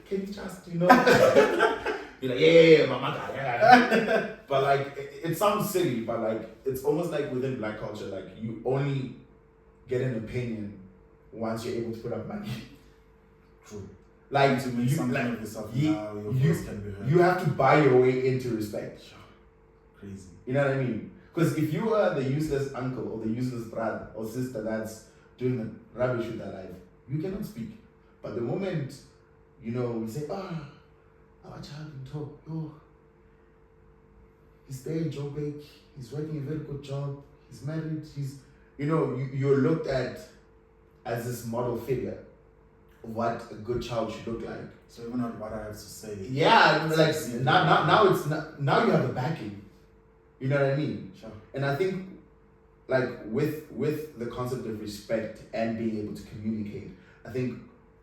can you trust, You're like, mama, yeah. But like, it sounds silly, but like, it's almost like within Black culture, like, you only get an opinion once you're able to put up money. True. Like, to make something of yourself now, your voice can be heard. You have to buy your way into respect. Crazy. You know what I mean? Because if you are the useless uncle or the useless brother or sister that's doing the rubbish with their life, you cannot speak. But the moment, we say, our child can talk, he's there in Joburg, he's working a very good job, he's married, you're looked at as this model figure of what a good child should look like. So even what I have to say. Yeah, like now you have the backing. You know what I mean? Sure. And I think like with the concept of respect and being able to communicate, I think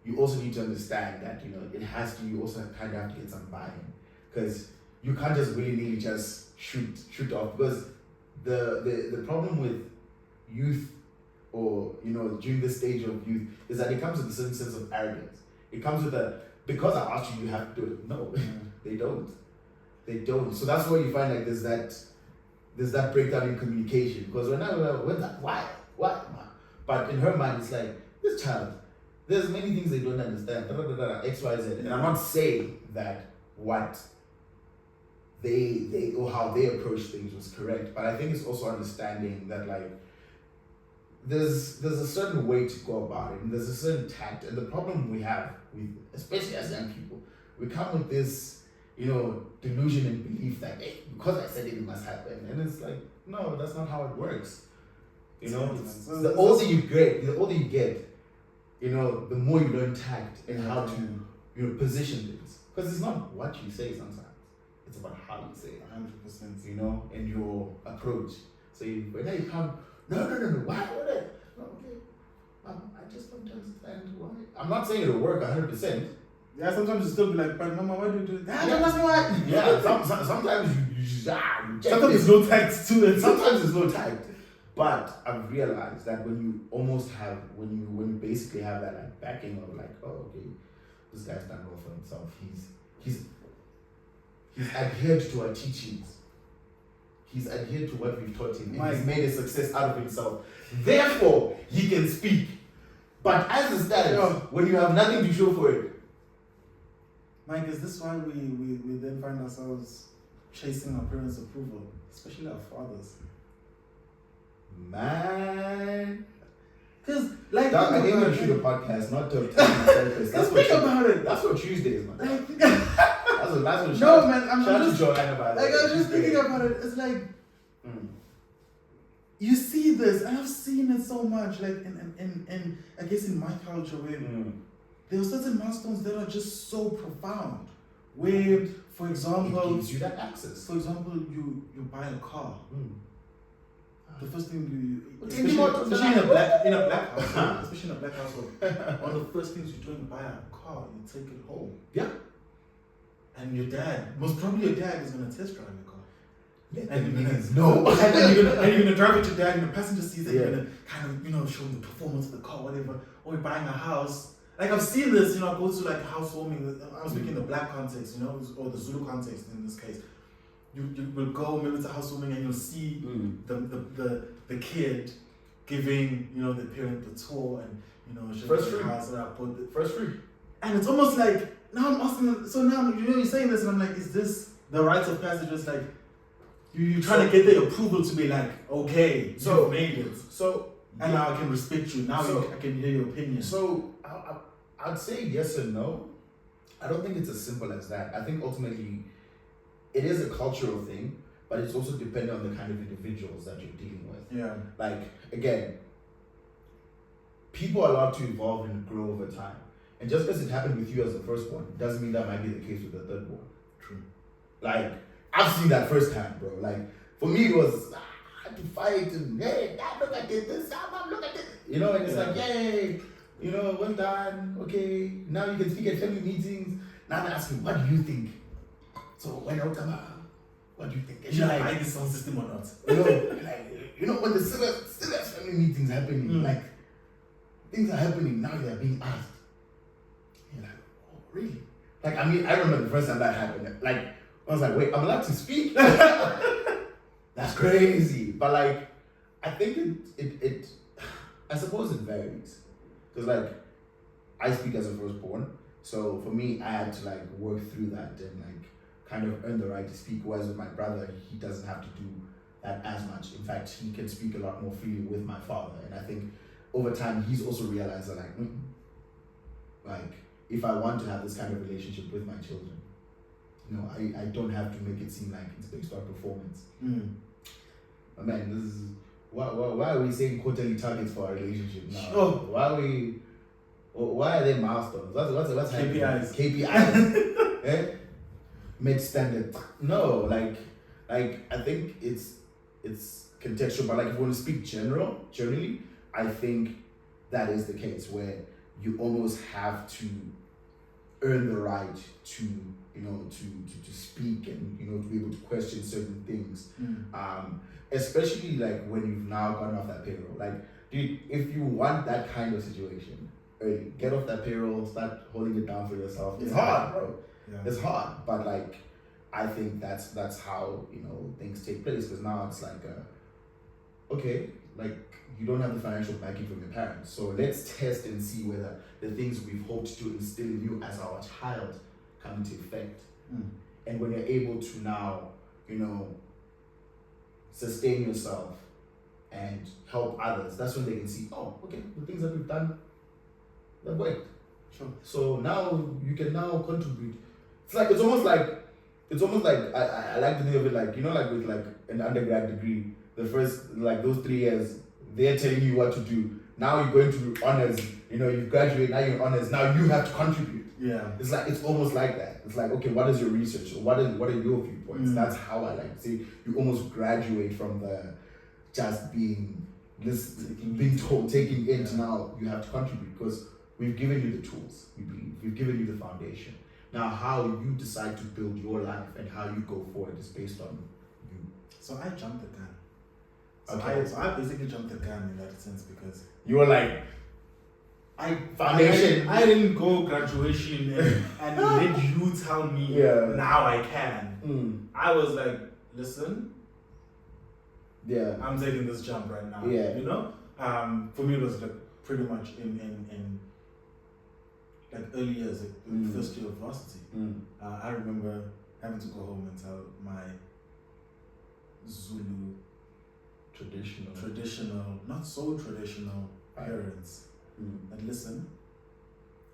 you also need to understand that, you know, you also kind of have to get some buy-in, because you can't just willy-nilly just shoot off, because the problem with youth, or, you know, during this stage of youth, is that it comes with a certain sense of arrogance. It comes with because I asked you have to do it. No, they don't. So that's why you find like there's that breakdown in communication, because why? But in her mind, it's like, this child, there's many things they don't understand, X, Y, Z. And I'm not saying that what they or how they approach things was correct, but I think it's also understanding that, like, there's a certain way to go about it, and there's a certain tact. And the problem we have with, especially as young people, we come with this, you know, delusion and belief that, hey, because I said it must happen. And it's like, no, that's not how it works. You know, the older you get, you know, the more you learn tact and how to, you know, position things. Because it's not what you say sometimes, it's about how you say it. 100%. You know, and your approach. So when you come, no, why would it? No, okay, I just don't understand why. I'm not saying it'll work 100%. Yeah, sometimes you still be like, but Mama, why do you do that? Don't ask me why. Yeah, sometimes you just, sometimes there's no tact to it. Sometimes there's no tact. But I've realized that when you when you basically have that, like, backing of, like, oh, okay, this guy's done well for himself. He's adhered to our teachings. He's adhered to what we've taught him, and he's made a success out of himself. Therefore, he can speak. But as it stands, when you have nothing to show for it, Mike, is this why we then find ourselves chasing our parents' approval, especially our fathers? Man. Because, like, I think we should do a podcast, not to think about it. That's what Tuesday is, man. That's what no, man, I'm just Joanna about it. Like, I was just thinking about it. It's like, you see this, and I've seen it so much, like, in I guess in my culture, where there are certain milestones that are just so profound. Where, for example, it gives you that access. For example, you buy a car. The first thing especially in a black household, especially in a black household, one of the first things you do when you buy a car, you take it home. Yeah. And your dad, most probably your dad, is gonna test drive your car. And you're gonna drive it to dad in the passenger seat, and you're gonna kind of, you know, show him the performance of the car, whatever. Or you're buying a house. Like, I've seen this, you know, I go to like housewarming. I was speaking in the black context, you know, or the Zulu context in this case. You will go, maybe it's a housewarming, and you'll see the kid giving, you know, the parent the tour, and, you know, first free. House that I put first free. And it's almost like, now I'm asking, so now, you know, you're saying this, and I'm like, is this the rites of passage? It's like, you're trying to get the approval to be like, okay, so you made it. So, and now I can respect you. Now I can hear your opinion. So, I'd say yes and no. I don't think it's as simple as that. I think ultimately, it is a cultural thing, but it's also dependent on the kind of individuals that you're dealing with. Yeah. Like, again, people are allowed to evolve and grow over time. And just because it happened with you as the firstborn, doesn't mean that might be the case with the thirdborn. True. Like, I've seen that firsthand, bro. Like, for me, it was, I had to fight, and hey, Dad, look, I did this, Mom, look, I did this. You know, and it's like, yay, you know, well done, okay, now you can speak at family meetings. Now they're asking, what do you think? So, when I come out, what do you think? Should I buy this sound system or not? You know, when the serious family meetings happening, like, things are happening, now they're being asked. You're like, oh, really? Like, I mean, I remember the first time that happened. Like, I was like, wait, I'm allowed to speak? That's crazy. But, like, I think it I suppose it varies. Because, like, I speak as a firstborn. So, for me, I had to, like, work through that and, like, kind of earn the right to speak. Whereas with my brother, he doesn't have to do that as much. In fact, he can speak a lot more freely with my father. And I think over time, he's also realized that, like, if I want to have this kind of relationship with my children, you know, I don't have to make it seem like it's based on performance. But man, this is why are we saying quarterly targets for our relationship now? Why are they milestones? What's happening? KPIs. Eh? Mid standard. No, like I think it's contextual, but like if you want to speak generally, I think that is the case where you almost have to earn the right to, you know, to speak and, you know, to be able to question certain things. Especially like when you've now gotten off that payroll. Like, dude, if you want that kind of situation, early, get off that payroll, start holding it down for yourself. It's hard, bro. Yeah. It's hard, but like, I think that's how, you know, things take place, because now it's like, okay, like you don't have the financial backing from your parents, so let's test and see whether the things we've hoped to instill in you as our child come into effect. And when you're able to now, you know, sustain yourself and help others, that's when they can see, oh, okay, the things that we've done, they've worked. Sure. So now you can now contribute. It's almost like I like the idea of it, like, you know, like with like an undergrad degree, the first, like those 3 years, they're telling you what to do. Now you're going to honors, you know, you graduate, now you're honors, now you have to contribute. Yeah. It's like, it's almost like that. It's like, okay, what is your research? What are your viewpoints? That's how I like to say, you almost graduate from the just being this, being told, taking it, now you have to contribute, because we've given you the tools, we believe. We've given you the foundation. Now, how you decide to build your life and how you go forward is based on you. So I jumped the gun. So I basically jumped the gun in that sense, because you were like, foundation. I didn't go graduation and let you tell me now I can. I was like, listen, I'm taking this jump right now. You know, for me it was like pretty much in like early years, like first year of varsity. I remember having to go home and tell my Zulu traditional, not so traditional parents that, listen,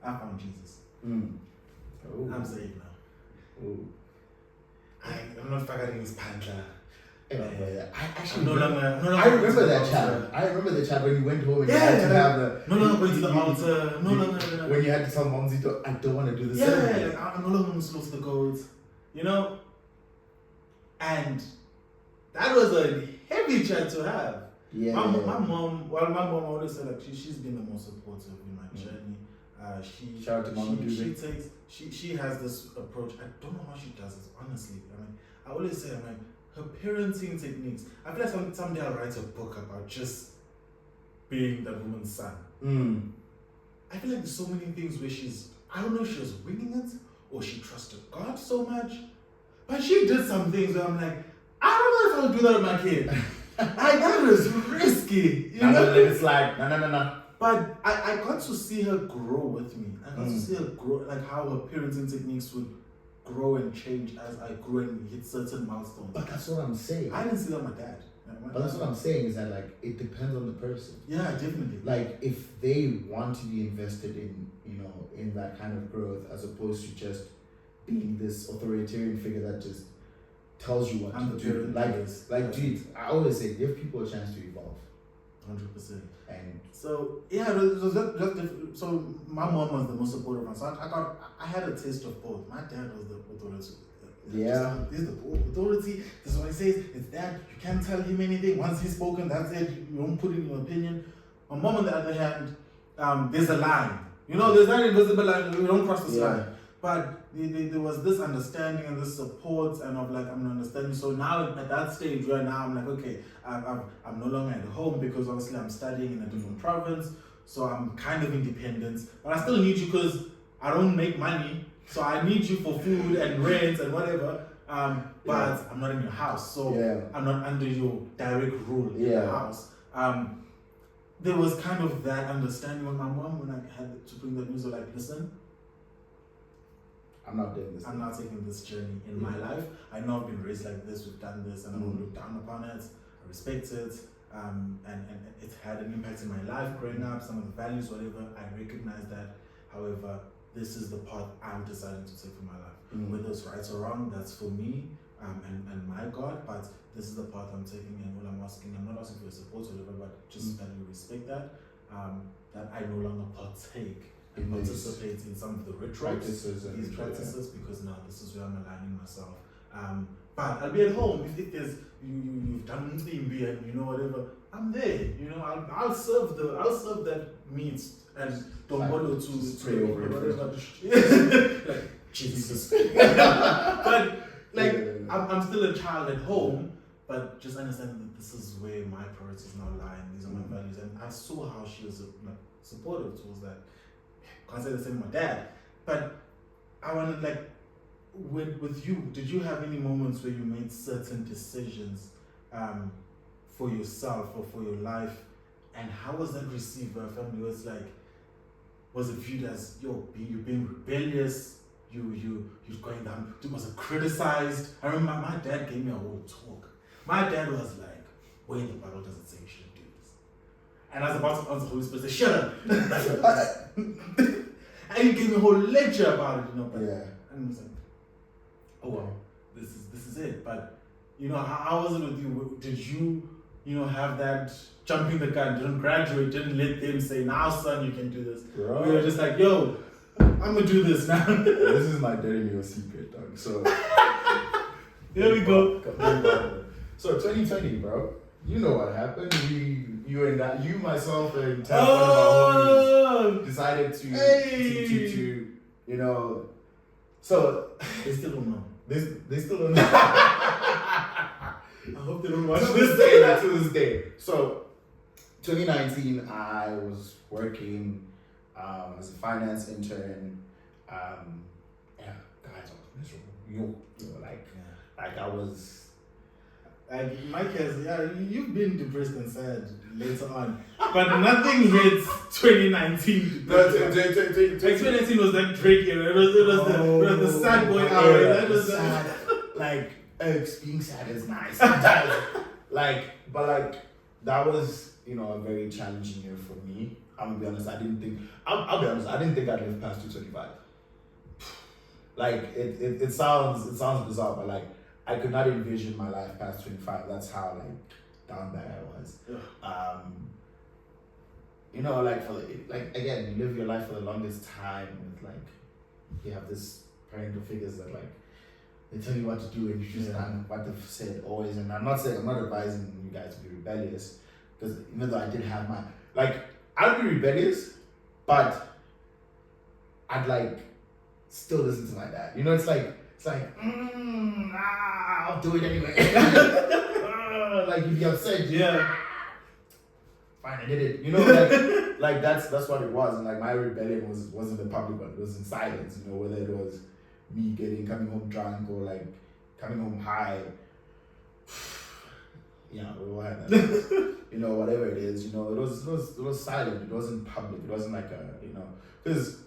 I found Jesus. I'm saved now. I'm not forgetting his panther. I remember that chat. I remember the chat when you went home and you had to have the no longer going to the altar. No. When you had to tell Momsy, I don't want to do this. Like, I'm no longer going to slaughter the goats. You know? And that was a heavy chat to have. My mom always said, like, she's been the most supportive in my journey. Shout out to Mama she has this approach. I don't know how she does it, honestly. I mean, I always say, I'm like, her parenting techniques. I feel like someday I'll write a book about just being that woman's son. I feel like there's so many things where I don't know if she was winging it or she trusted God so much, but she did some things where I'm like, I don't know if I'll do that with my kid. That was risky. You know? It's like, no. But I got to see her grow with me. I got to see her grow, like how her parenting techniques would grow and change as I grew and hit certain milestones. But that's what I'm saying. I didn't see that with my dad. But that's what I'm saying, is that like it depends on the person. Yeah, definitely. Like if they want to be invested in, you know, in that kind of growth, as opposed to just being this authoritarian figure that just tells you what to do. Like, dude, I always say, give people a chance to evolve. 100%. And so so my mom was the most supportive one. So I had a taste of both. My dad was the authority. This is the authority. This is what he says. It's that you can't tell him anything. Once he's spoken, that's it. You don't put in your opinion. My mom, on the other hand, there's a line. You know, there's that invisible line. We don't cross this line. But there was this understanding and this support, and of like, I'm understanding. So now at that stage where now I'm like, okay, I'm no longer at home, because obviously I'm studying in a different province, so I'm kind of independent. But I still need you because I don't make money, so I need you for food and rent and whatever. But I'm not in your house, so I'm not under your direct rule in the house. There was kind of that understanding with my mom when I had to bring that news of like, listen, I'm not doing this. I'm not taking this journey in my life. I know I've been raised like this, we've done this, and I don't look down upon it. I respect it. And it had an impact in my life growing up, some of the values, whatever. I recognize that. However, this is the path I'm deciding to take for my life. Whether it's right or wrong, that's for me and my God, but this is the path I'm taking, and what I'm asking, I'm not asking for your support or whatever, but just that you respect that, that I no longer partake and participate in some of the rituals, these practices, because now this is where I'm aligning myself. But I'll be at home if there's you've done Mzimbi and you know whatever. I'm there. You know, I'll serve that meat and dombolo to pray over it. whatever. Like Jesus. But like I'm still a child at home, but just understand that this is where my priorities now lie and these are my values. And I saw how she was like, supportive towards that. Can't say the same with my dad, but I wanted like. With you, did you have any moments where you made certain decisions for yourself or for your life, and how was that received by your family? Was it viewed as you're being rebellious? You're going down? Was it criticized? I remember my dad gave me a whole talk. My dad was like, "Where the Bible doesn't say you shouldn't do this," and I was about to answer the Holy Spirit, say, "Shut up!" And he gave me a whole lecture about it, you know. But, yeah. and I was like, oh well, this is it. But you know, how was it with you? Did you have that jumping the gun? Didn't graduate? Didn't let them say, "Now, son, you can do this." Bro. We were just like, "Yo, I'm gonna do this now." This is my dirty little secret, dog. So here we go. So 2020, bro. You know what happened? You, myself, and 10 one of our homies decided to you know. So They still don't know. They still don't know. I hope they don't watch to this. this day. So 2019, I was working as a finance intern. Yeah, guys, I was miserable. Like I was. Like Mike you've been depressed and sad later on, but nothing hits 2019. No, 2019 was that Drake era. It was the sad boy hour. That was sad. Like being sad is nice sometimes. But that was a very challenging year for me. I'm gonna be honest. I'll be honest. I didn't think I'd live past 225. Like it sounds bizarre, but like. I could not envision my life past 25. That's how down bad I was. Again, you live your life for the longest time with you have this parental figures that they tell you what to do and you just done what they've said always. And I'm not advising you guys to be rebellious, because even though I did have my I'd be rebellious, but I'd still listen to my dad. I'll do it anyway. If you're upset, fine, I did it. That's what it was. And my rebellion wasn't the public one. It was in silence. Whether it was me coming home drunk or coming home high. We all had that. Whatever it is. It was silent. It wasn't public. It wasn't because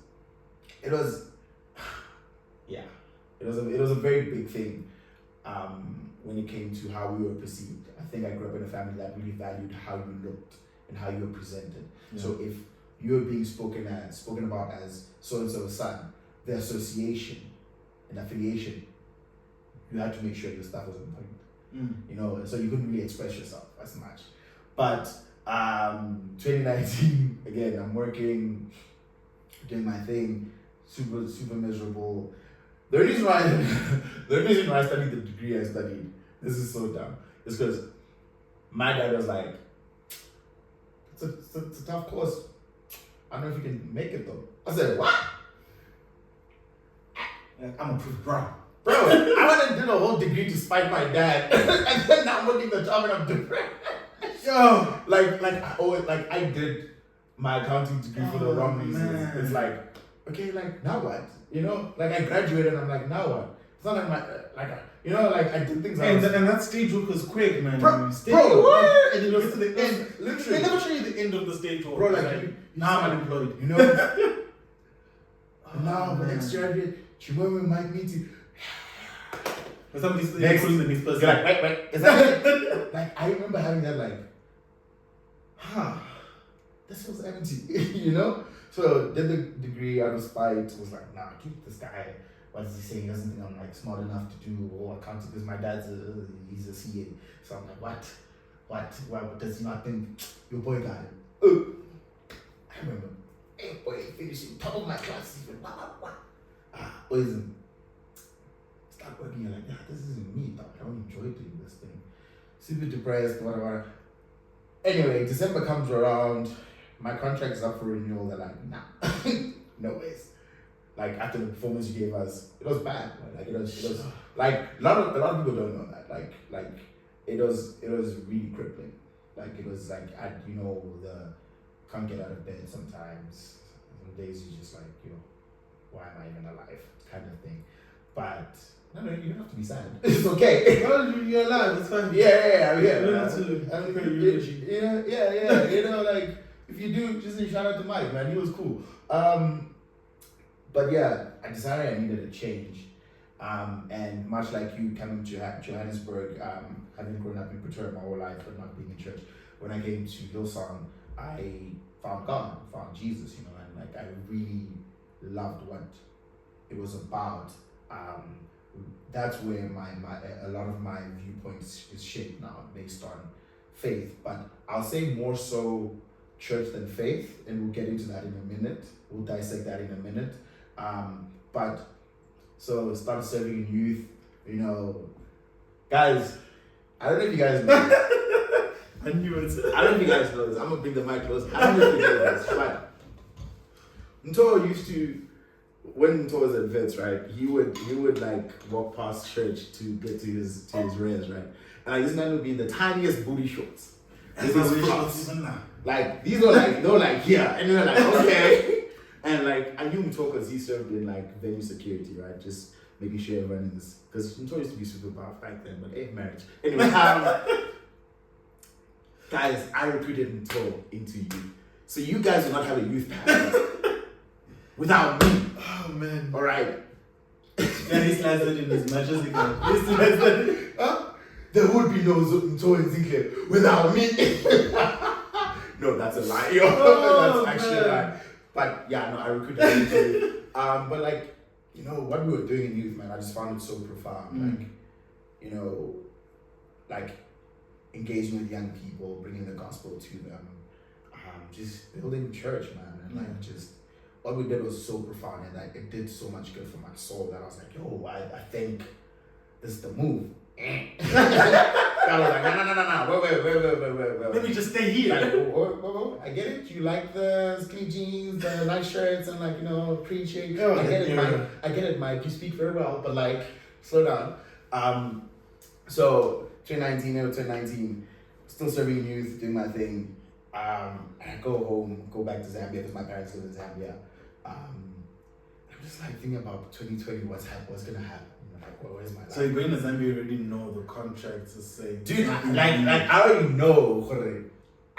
it was. It was a very big thing when it came to how we were perceived. I think I grew up in a family that really valued how you looked and how you were presented. Yeah. So if you were being spoken about as so-and-so's son, the association and affiliation, you had to make sure your stuff was important. So you couldn't really express yourself as much. But 2019, again, I'm working, doing my thing, super, super miserable. The reason why I studied the degree I studied, this is so dumb, is because my dad was like, it's a tough course. I don't know if you can make it though. I said, what? I'm a proof, bro. I went and did a whole degree to spite my dad, and then now I'm working the job and I'm depressed. Yo, I did my accounting degree for the wrong reasons. It's okay, now what? I graduated and I'm now what? It's not I did things and that stage work was quick, man. Bro, what? And it was to the end. Literally. They never show you the end of the stage work. Bro, now I'm unemployed. Now, the next year, Chimwemwe Mike Miti. For some reason, they're calling the next person. You're wait. Is that I remember having that this feels empty, So did the degree out of spite, was nah, keep this guy. What is he saying? He doesn't think I'm smart enough to do accounting because my dad's he's a CA. So I'm what? What does he not think your boy got it? I remember, hey boy, finishing top of my class even. Poison. start working, you're like, this isn't me, dog. I don't enjoy doing this thing. Super depressed, whatever. Anyway, December comes around, my contract is up for renewal. They're like, nah, no ways. Like after the performance you gave us, it was bad. Like it was like a lot of people don't know that. Like it was really crippling. Like it was like can't get out of bed sometimes. Some days you just like, why am I even alive? Kind of thing. But no, you don't have to be sad. It's okay. Well, you're alive. It's fine. Yeah. You don't have to. Yeah. Like if you do, just say shout out to Mike, man. He was cool. But yeah, I decided I needed a change. And much like you coming to Johannesburg, having grown up in Pretoria my whole life but not being in church, when I came to Hillsong, I found God, found Jesus, and like I really loved what it was about. That's where a lot of my viewpoints is shaped now based on faith, but I'll say more so church than faith, and we'll get into that in a minute. We'll dissect that in a minute. But so started serving in youth, guys. I don't know if you guys know this. I knew it. I don't know if you guys know this. I'm gonna bring the mic close. I don't know if you know this, but Mto used to, when Mto was at Vets, right? He would like walk past church to get to his res, right? And this man would be in the tiniest booty shorts. With his flats. Like these were like they were like here, and we were like okay. And like I knew Mto because he served in like venue security, right? Just making sure everyone is, because Mto used to be super powerful back then, but marriage. Anyway, guys, I recruited Mto into youth, so you guys will not have a youth pastor without me. Oh man! All right. Yeah, he slides it in as much as he can. He slides it. There would be no Mto and Sinclair without me. No, that's a lie. That's actually a lie. But yeah, no, I recruited him into but like, what we were doing in youth, man, I just found it so profound. Like, like engaging with young people, bringing the gospel to them, just building church, man. And like just what we did was so profound, and like it did so much good for my soul that I was like, I think this is the move. I was like, no, wait. Let me just stay here. Like, I get it. You like the skinny jeans, the nice shirts, and like, preaching. Oh, I get it, Mike. You speak very well, but like, slow down. So 2019, still serving in youth, doing my thing. And I go back to Zambia because my parents live in Zambia. I'm just like thinking about 2020, what's gonna happen. Where's my life? So you're going to Zambia, you already know the contract to say. Dude, I already know.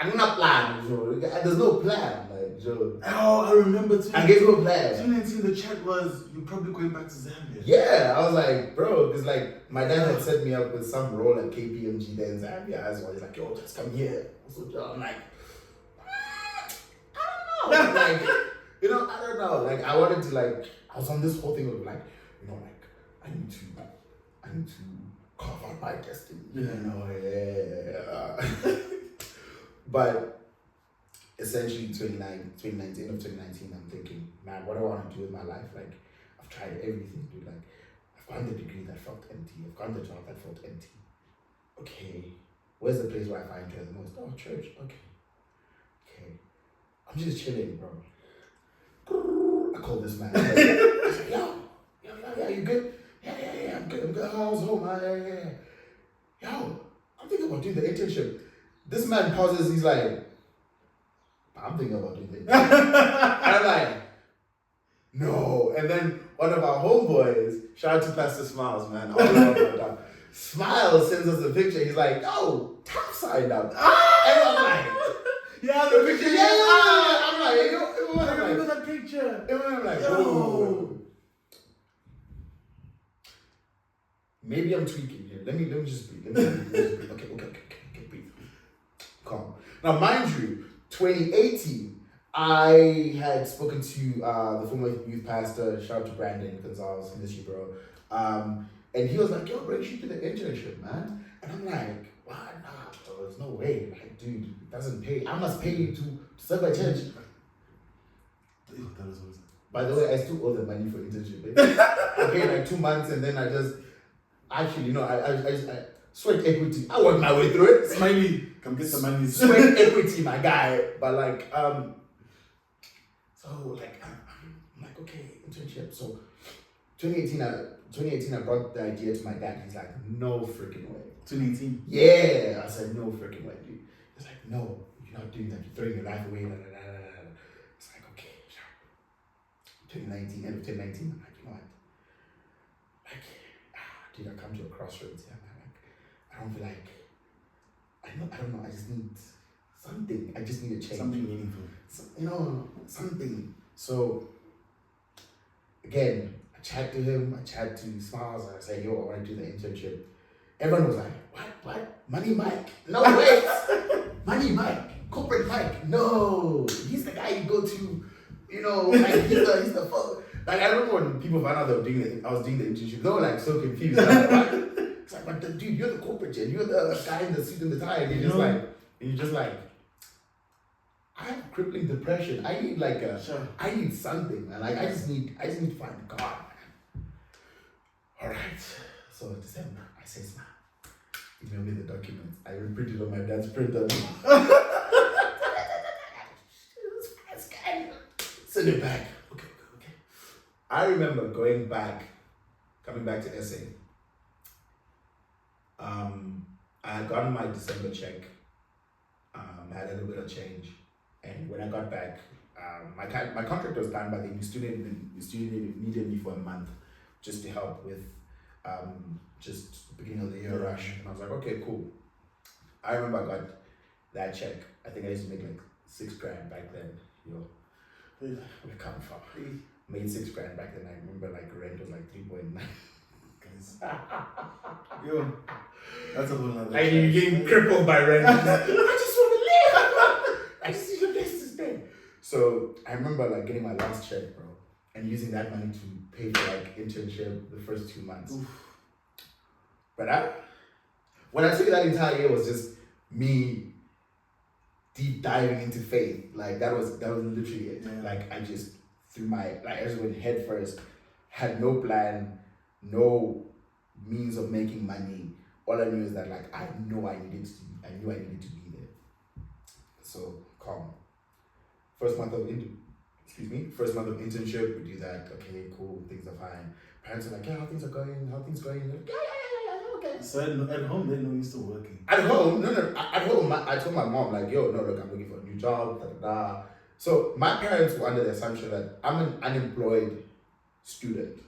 I'm not planning, Joe. There's no plan, like Joe. Oh, I remember too. I gave no plan. 2019, the chat was you're probably going back to Zambia. Yeah, I was like, bro, because like my dad had set me up with some role at KPMG there in Zambia as well. He's like, yo, just come here. So I'm like, I don't know. Like, I don't know. Like I wanted to I was on this whole thing of like, I need to carve out my destiny. But essentially 2019, end of 2019, I'm thinking, man, what do I want to do with my life? Like, I've tried everything, dude. Like, I've gotten the degree that felt empty. I've gotten the job that felt empty. Okay, where's the place where I find joy the most? Oh, church. Okay. I'm just chilling, bro. I call this man. I was like, yo, you good? Yeah, I'm good. How's home? Yeah. Yo, I'm thinking about doing the internship. This man pauses, he's like, I'm thinking about doing the internship. And I'm like, no. And then one of our homeboys, shout out to Pastor Smiles, man. All over Smiles sends us a picture. He's like, yo, Top signed up. And I'm like, yeah, the picture. Yeah. I'm like, yo, I remember that picture. And I'm like, yo. Maybe I'm tweaking here. Let me just breathe. Okay, breathe. Calm. Now, mind you, 2018, I had spoken to the former youth pastor, shout out to Brandon Gonzalez, miss you, bro. And he was like, yo, bro, you should do the internship, man. And I'm like, what? Nah, bro, there's no way. Like, dude, it doesn't pay. I must pay you to serve my church. By the way, I still owe the money for internship. I paid like 2 months and then I Actually, no, I sweat equity. I worked my way through it. Smiley, come get the money. Sweat equity, my guy. But like, so like, I'm like, okay, internship. So 2018, I brought the idea to my dad. He's like, no freaking way. 2018. Yeah, I said, no freaking way, dude. He's like, no, you're not doing that. You're throwing your life away. Da, da, da, da, da. It's like, okay, sure. 2019, end of 2019. I'm like, you know what? Like, dude, I come to a crossroads here. Man. Like, I don't feel like, I don't know. I just need something. I just need a change. Something meaningful. Something. So, again, I chat to him. I chat to Smiles. I say, yo, I want to do the internship. Everyone was like, what? Money Mike? No, wait. Money Mike. Corporate Mike. No. He's the guy you go to, like he's the fuck. Like, I remember when people found out that I was doing the internship, they were like so confused. Like, what? It's like, but dude, you're the corporate jet. You're the guy in the suit and the tie. And you're just like, I have crippling depression. I need I need something, man. Like, I just need to find God, man. All right. So December, I say, Smile, email me the documents. I reprinted on my dad's printer. Send it back. Okay. I remember coming back to SA. I had gotten my December check. I had a little bit of change, and when I got back, my contract was done, but the student needed me for a month just to help with just beginning of the year rush. And I was like, okay, cool. I remember I got that check. I think I used to make like $6,000 back then. We're coming from. Made $6,000 back then. I remember like rent was like 3.9. Yo, that's a whole nother. Like you're getting crippled by rent. I just want to live. I just need a place to stay. So I remember like getting my last check, bro, and using that money to pay for like internship the first 2 months. Oof. But when I took it that entire year, was just me deep diving into faith. Like that was literally it. Yeah. Like I just I just went head first, had no plan, no means of making money. All I knew is that like I knew I needed to be there. So calm. First month of internship, we do that. Okay, cool, things are fine. Parents are like, yeah, how things going? Like, yeah, okay. So at home, they know you're still working. At home, no. At home, I told my mom like, yo, no, look, I'm looking for a new job. So my parents were under the assumption that I'm an unemployed student,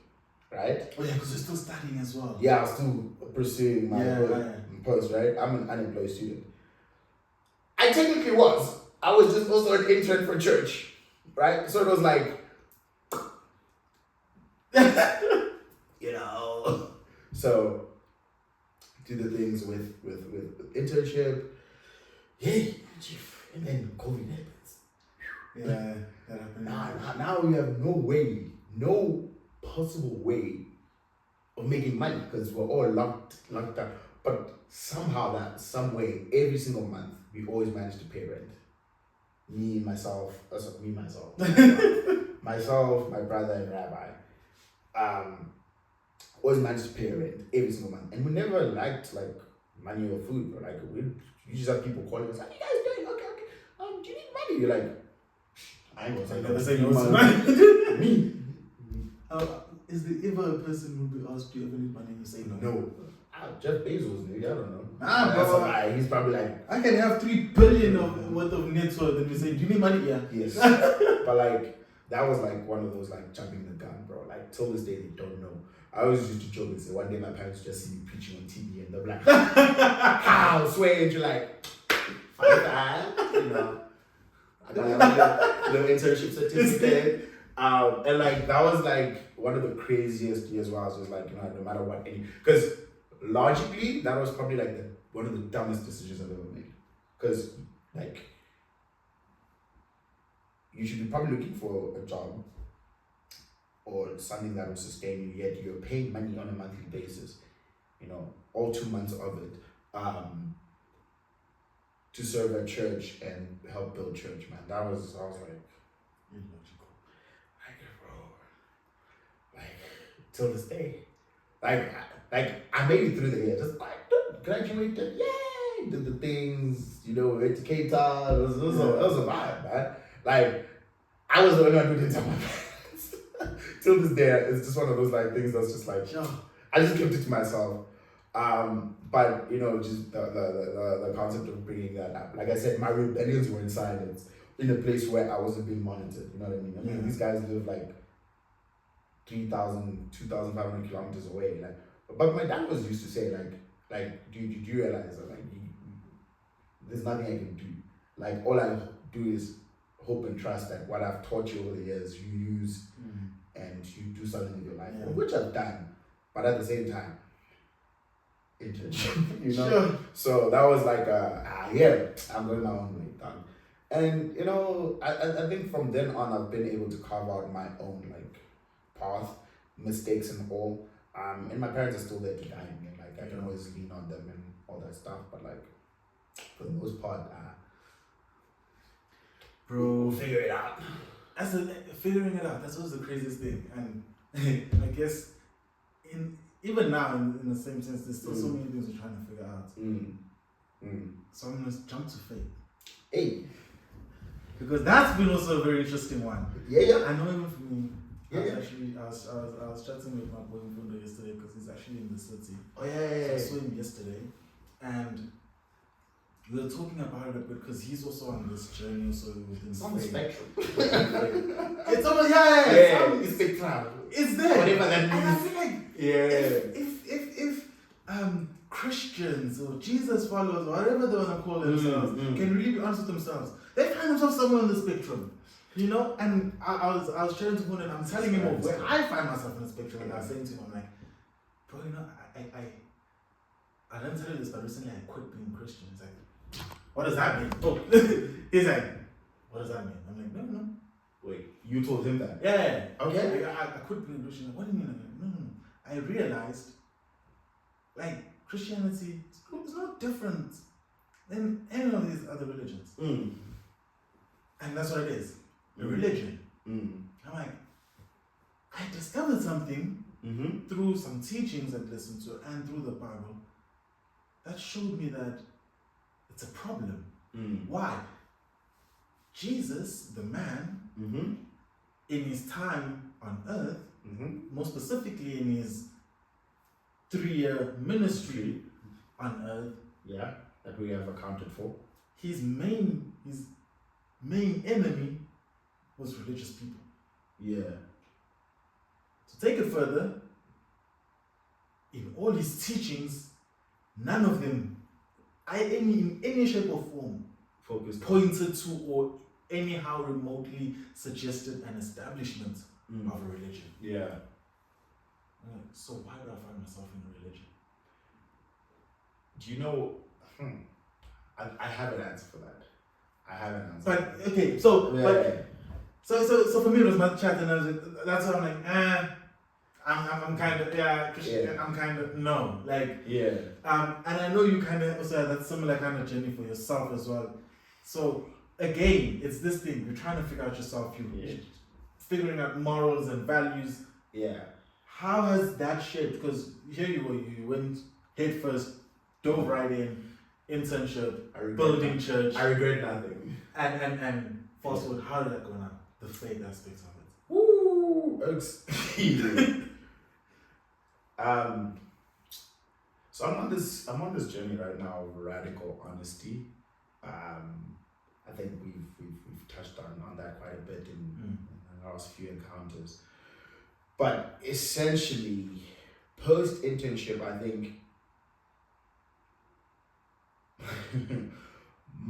right? Oh yeah, because you're still studying as well. Yeah, I'm still pursuing my post, right? I'm an unemployed student. I technically was. I was just also an intern for church, right? So it was like, So do the things with internship, and then COVID happens. Yeah, that happened. Now we have no possible way of making money because we're all locked up. But somehow, some way, every single month, we always manage to pay rent. Myself, my brother and Rabbi, always managed to pay rent every single month. And we never liked like money or food, but like you just have people calling us like, you guys doing okay? Do you need money? You're like, I ain't gonna say never say no to money. Me. Is there ever a person who will ask you ever need money and you say no? No. Jeff Bezos, maybe, I don't know. Bro, he's probably like, I can have 3 billion worth of net worth and you say, do you need money? Yeah. Yes. But like, that was like one of those like jumping the gun, bro. Like till this day, they don't know. I always used to joke and say, one day my parents just see me preaching on TV and they're like, how, swear, and you're like, 5, I don't have a little internship certificate. And like, that was like one of the craziest years where I was just like, no matter what, because logically, that was probably like one of the dumbest decisions I've ever made. Because like, you should be probably looking for a job or something that will sustain you, yet you're paying money on a monthly basis, all 2 months of it, to serve at church and help build church, man. I was like, illogical. Like, bro, like, till this day, Like I made it through the year, just like graduated, yay! Did the things, went to Cape Town. It was a vibe, man. Like I was the only one who didn't tell my parents. Till this day, it's just one of those like things that's just like, I just kept it to myself. But just the concept of bringing that up. Like I said, my rebellions were in silence, in a place where I wasn't being monitored. You know what I mean? I mean, these guys live like 3,000, 2,500 kilometers away. Like, but my dad was used to say like, dude, did you realize that there's nothing I can do. Like all I do is hope and trust that what I've taught you over the years, you use and you do something with your life, which I've done. But at the same time, internship, Sure. So that was like, I'm going my own way, done. And I think from then on, I've been able to carve out my own like path, mistakes and all. And my parents are still there to guide me. Like I can always lean on them and all that stuff. But like for the most part, bro, figure it out. Figuring it out. That's always the craziest thing. And I guess even now, in the same sense, there's still so many things we're trying to figure out. So I'm gonna jump to faith. Hey. Because that's been also a very interesting one. Yeah. I know even for me. I was chatting with my boyfriend yesterday because he's actually in the city. Oh yeah. So I saw him yesterday, and we were talking about it because he's also on this journey. Also within it's on the spectrum. It's almost it's spectrum. It's there. Whatever that means. And I feel like if Christians or Jesus followers or whatever they want to call themselves can really be honest with themselves, they find themselves somewhere on the spectrum. And I was sharing to him and I'm telling him where I find myself in the spectrum, and I was saying to him, I'm like, bro, I didn't tell you this, but recently I quit being Christian. He's like, what does that mean? Oh, he's like, what does that mean? I'm like, no. Wait, you told him that? Yeah. Okay. I quit being Christian. What do you mean? I'm like, no. I realized, like, Christianity is not different than any of these other religions. And that's what it is. A religion. I'm like, I discovered something through some teachings I've listened to and through the Bible that showed me that it's a problem. Why? Jesus, the man, in his time on earth, more specifically in his 3-year ministry on earth, that we have accounted for, his main enemy was religious people. To take it further, in all his teachings, none of them, in any shape or form, pointed to or anyhow remotely suggested an establishment of a religion. So why would I find myself in a religion? Do you know? I have an answer for that. I have an answer. But okay, so for me it was my chat, and I was like, that's why I'm like, I'm kind of Christian. I'm kind of no, like and I know you kind of also had that similar kind of journey for yourself as well. So again, it's this thing you're trying to figure out yourself. You're figuring out morals and values. How has that shaped? Because here you went head first, dove right in, internship, building church. I regret nothing. And fast forward, how did that go now? The faith aspects of it. Woo! So I'm on this journey right now of radical honesty. I think we've touched on that quite a bit in the last few encounters. But essentially, post internship, I think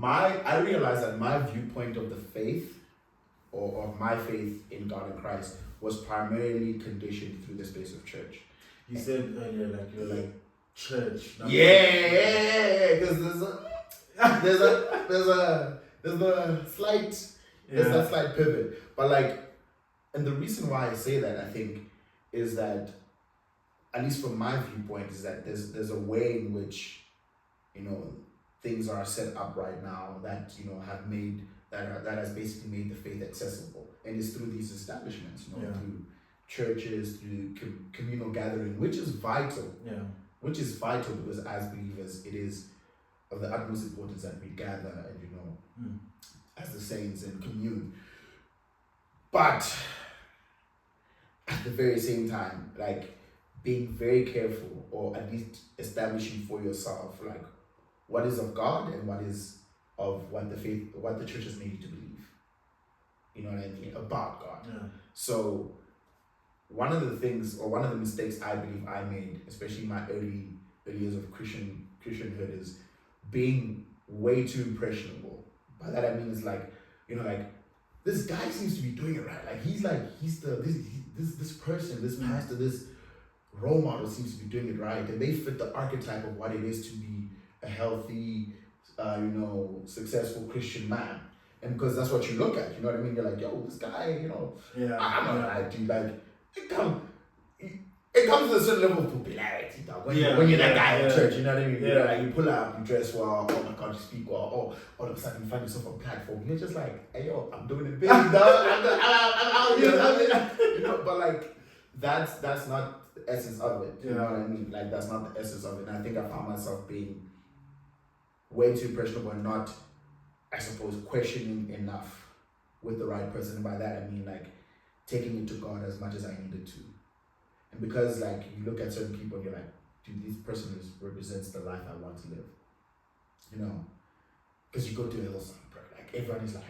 I realized that my viewpoint of the faith or of my faith in God and Christ was primarily conditioned through the space of church. You said earlier, like you're like church. Because there's a slight pivot, but like, and the reason why I say that, I think, is that, at least from my viewpoint, is that there's a way in which, things are set up right now that that has basically made the faith accessible, and it's through these establishments, through churches, through communal gathering, which is vital. Yeah. Which is vital because as believers, it is of the utmost importance that we gather and as the saints and commune. But at the very same time, like being very careful, or at least establishing for yourself, like what is of God and what is of what the church has made you to believe. You know what I mean? About God. Yeah. So one of the things, or one of the mistakes I believe I made, especially in my early years of Christianhood, is being way too impressionable. By that I mean it's like, this guy seems to be doing it right. Like he's this person, this pastor, this role model seems to be doing it right, and they fit the archetype of what it is to be a healthy, successful Christian man. And because that's what you look at, you know what I mean? You're like, yo, this guy, I'm not like, dude, like it comes to a certain level of popularity, dog. When you're that guy in church, you know what I mean? Yeah. Like you pull up, you dress well, oh my God, you speak well, oh, all of a sudden you find yourself on a platform. You're just like, hey yo, I'm doing it big, dog. I'm out here, but like that's not the essence of it. You know what I mean? Like that's not the essence of it. And I think I found myself being way too impressionable and not, I suppose, questioning enough with the right person. And by that I mean like taking it to God as much as I needed to. And because like you look at certain people and you're like, dude, this person represents the life I want to live. Because you go to a Hillsong, bro, like everyone is like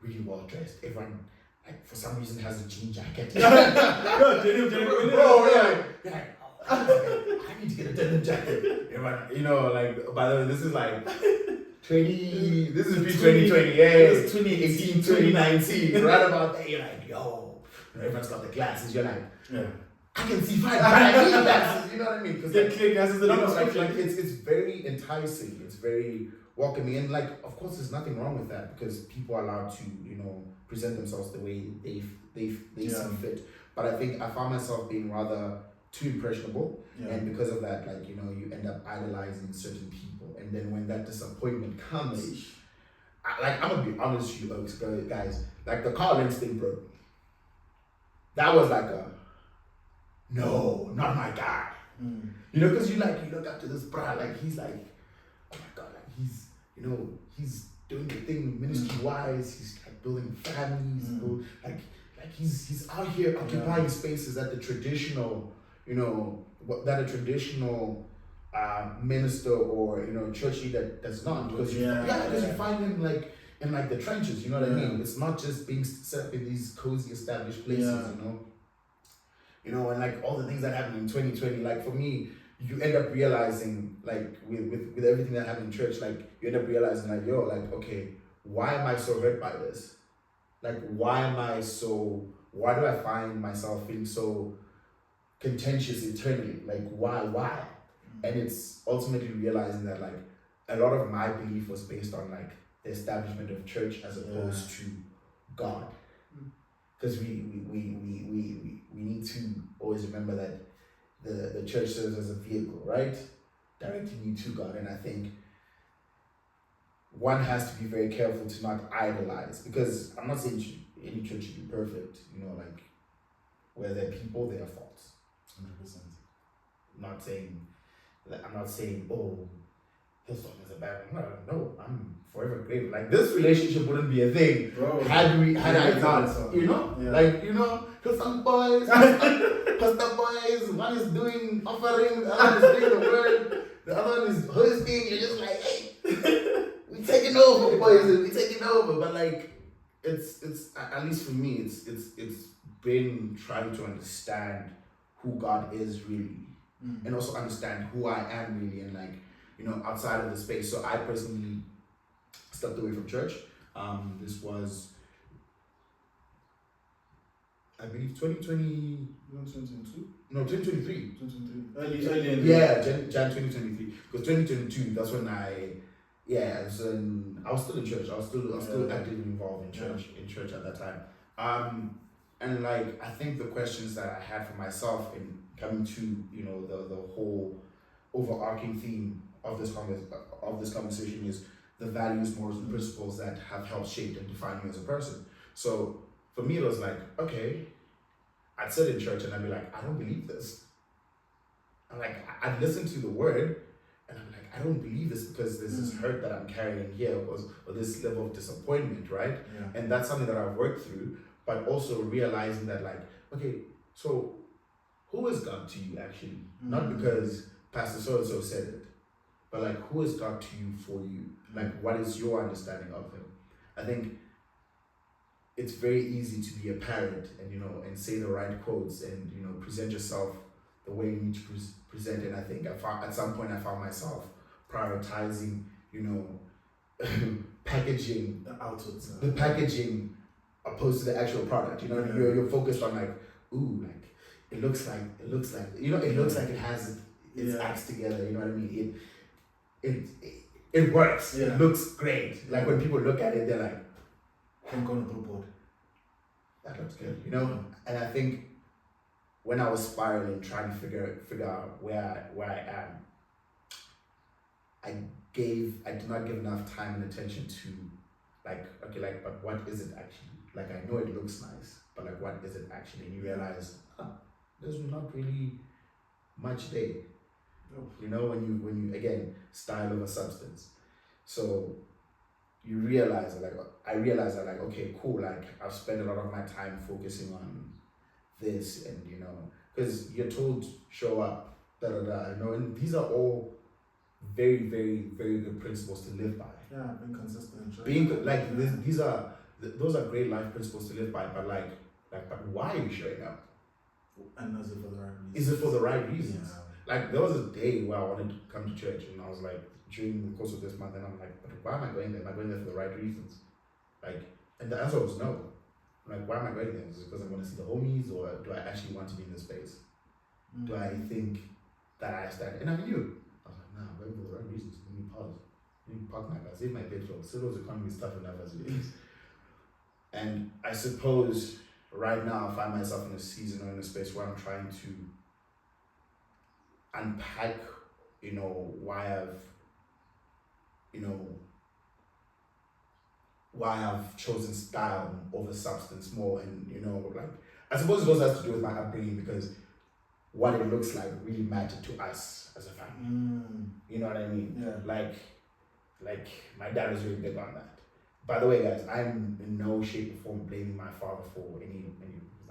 really well dressed. Everyone like for some reason has a jean jacket. Bro, you're like, oh, I need to get a denim jacket. Everyone, like by the way, this is like 20, this is pre-2020, yeah, 2018, 2019, right about there, you're like, yo, everyone's got the glasses, you're like, I can see fine, but I need glasses, you know what I mean? Because clear glasses, it's very enticing, it's very welcoming, and like, of course, there's nothing wrong with that because people are allowed to, present themselves the way they see fit. But I think I found myself being rather too impressionable, and because of that, like, you end up idolizing certain people, and then when that disappointment comes, I'm gonna be honest with you, guys, like the Carl Lentz thing broke me. That was like no, not my guy. Because you look up to this bro, like he's like, oh my God, like he's doing the thing ministry wise, he's like building families, like he's out here occupying spaces that the traditional, that a traditional minister or church leader does not, because you find him like in like the trenches, you know what I mean? It's not just being set up in these cozy established places, and like all the things that happened in 2020, like for me, you end up realizing, like with everything that happened in church, like you end up realizing like, yo, like, okay, why am I so hurt by this? Like why do I find myself feeling so contentious internally? Like why? And it's ultimately realizing that like a lot of my belief was based on like the establishment of church as opposed to God. Because we need to always remember that the church serves as a vehicle, right? Directing you to God. And I think one has to be very careful to not idolize, because I'm not saying any church should be perfect, like where there are people, there are faults. 100%. I'm not saying, oh, Hillsong is a bad one. No, I'm forever grateful. Like this relationship wouldn't be a thing, bro, had I not, like, Hillsong boys, Pastor boys, one is doing offering, the other is doing the word, the other one is hosting. You're just like, hey, we taking over, boys, we taking over. But like, it's at least for me, it's been trying to understand who God is really, and also understand who I am really, and like, outside of the space. So I personally stepped away from church. This was, I believe, 2020. No, 2022. No, 2023. 2023. Early. Yeah, Jan 2023. Because 2022, that's when I was still in church. I was still actively involved in church at that time. And like, I think the questions that I had for myself in coming to, the whole overarching theme of this conversation is the values, morals, and principles that have helped shape and define me as a person. So for me, it was like, okay, I'd sit in church and I'd be like, I don't believe this. I'm like, I'd listen to the word and I'm like, I don't believe this because there's this hurt that I'm carrying here or this level of disappointment, right? Yeah. And that's something that I've worked through, but also realizing that like, okay, so who is God to you actually? Not because Pastor so-and-so said it, but like, who is God to you for you? Like, what is your understanding of him? I think it's very easy to be a parent and, you know, and say the right quotes and, you know, present yourself the way you need to present it. I think at some point I found myself prioritizing, you know, packaging, the packaging opposed to the actual product. You know, you're focused on like, ooh, like it looks like, you know, it looks like it has its acts together. You know what I mean? It works. Yeah. It looks great. Like when people look at it, they're like, I'm going to the board. That looks good, you know. And I think when I was spiraling, trying to figure out where I am, I did not give enough time and attention to like, okay, like, but what is it actually? Like, I know it looks nice, but like, what is it actually? And you realize, there's not really much there. You know, when you again, style over substance. So you realize that, like, I realized that, like, okay, cool, like I've spent a lot of my time focusing on this, and you know, because you're told show up, you know, and these are all very, very, very good principles to live by. Yeah, being consistent. Being like those are great life principles to live by, but but why are you showing up? And is it for the right reasons? Is it for the right reasons? Yeah. Like there was a day where I wanted to come to church, and I was like, during the course of this month, and I'm like, but why am I going there? Am I going there for the right reasons? Like, and the answer was no. I'm like, why am I going there? Is it because I want to see the homies, or do I actually want to be in this space? Do I think that I stand? And I knew. I was like, nah, I'm going for the right reasons. Let me pause. Let me park my car, save my petrol. Civil's economy is tough enough as it is. And I suppose right now I find myself in a season or in a space where I'm trying to unpack, you know, why I've chosen style over substance more, and you know, like I suppose it also has to do with my upbringing, because what it looks like really mattered to us as a family. You know what I mean? Yeah. Like my dad was really big on that. By the way, guys, I'm in no shape or form blaming my father for any.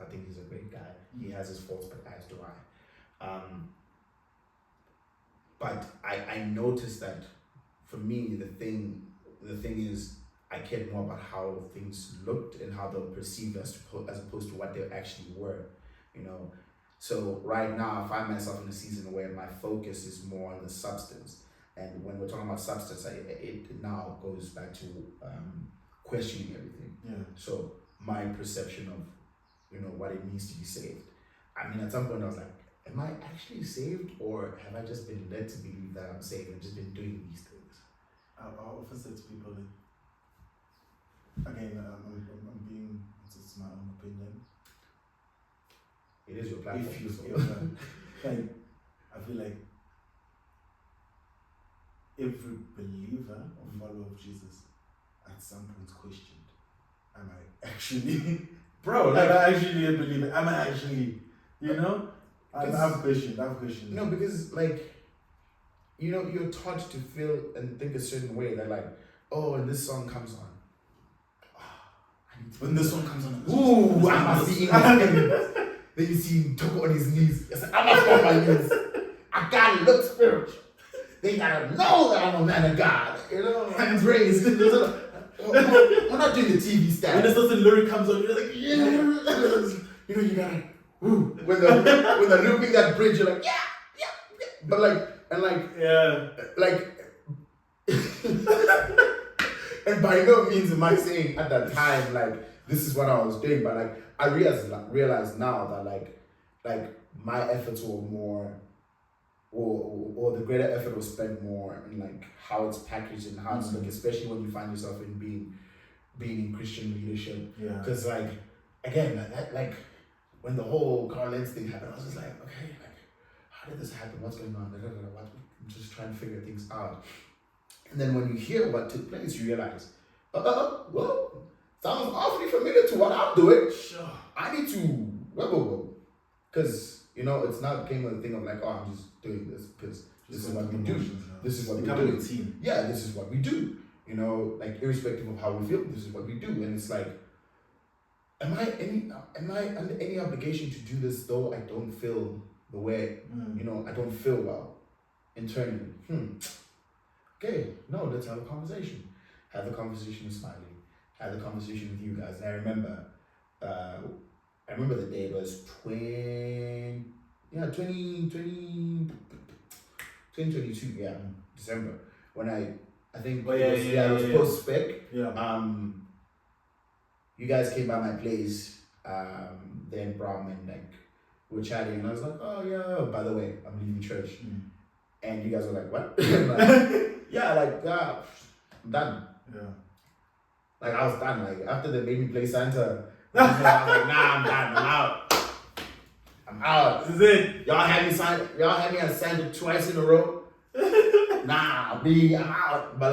I think he's a great guy. He has his faults, but as do I. But I noticed that for me, the thing is, I cared more about how things looked and how they were perceived as opposed to what they actually were, you know. So right now, I find myself in a season where my focus is more on the substance. And when we're talking about substance, it now goes back to questioning everything. Yeah. So my perception of, you know, what it means to be saved. I mean, at some point I was like, am I actually saved, or have I just been led to believe that I'm saved and just been doing these things? I often say to people, again, I'm being, it's my own opinion. It is your platform. If you like, I feel like every believer or follower of Jesus at some point questioned, am I actually, bro? Like, am I actually a believer? Am I actually, you know? I've questioned. No, because like, you know, you're taught to feel and think a certain way, that like, oh, when this song comes on, when this song comes on, ooh, I must be in his Then you see him talk on his knees. I said, I must on my knees. I gotta look spiritual. They gotta know that I'm a man of God. You know, hands raised. We're not doing the TV style. When a certain lyric comes on, you're like, yeah. You know, you gotta, woo. When they're looping that bridge, you're like, yeah. But and by no means am I saying at that time, like, this is what I was doing, but like, I realize now that like my efforts were more, or the greater effort was spent more in like how it's packaged and how it's like, especially when you find yourself in being in Christian leadership. Yeah. Because like, again, like when the whole Carl Lenz thing happened, I was just like, okay, like, how did this happen? What's going on? I'm just trying to figure things out. And then when you hear what took place, you realize, well, sounds awfully familiar to what I'm doing. Sure. I need to, whoa. because it's not became a thing of like, oh, I'm just doing this because this is what we do. This is what we do. Team. Yeah, this is what we do. Like irrespective of how we feel, this is what we do. And it's like, am I under any obligation to do this though I don't feel the way, I don't feel well internally? Okay, no, let's have a conversation. Have the conversation with Smiley. Have the conversation with you guys. And I remember the day, it was 2022, December, when I think it was post-spec. You guys came by my place, then Bram, and like we were chatting, and I was like, oh yeah, by the way, I'm leaving church. And you guys were like, what? I'm done. Yeah. Like I was done. Like after they made me play Santa, I was like, nah, I'm done. I'm out. This is it. Y'all had me on Santa twice in a row. Nah, I'm out. But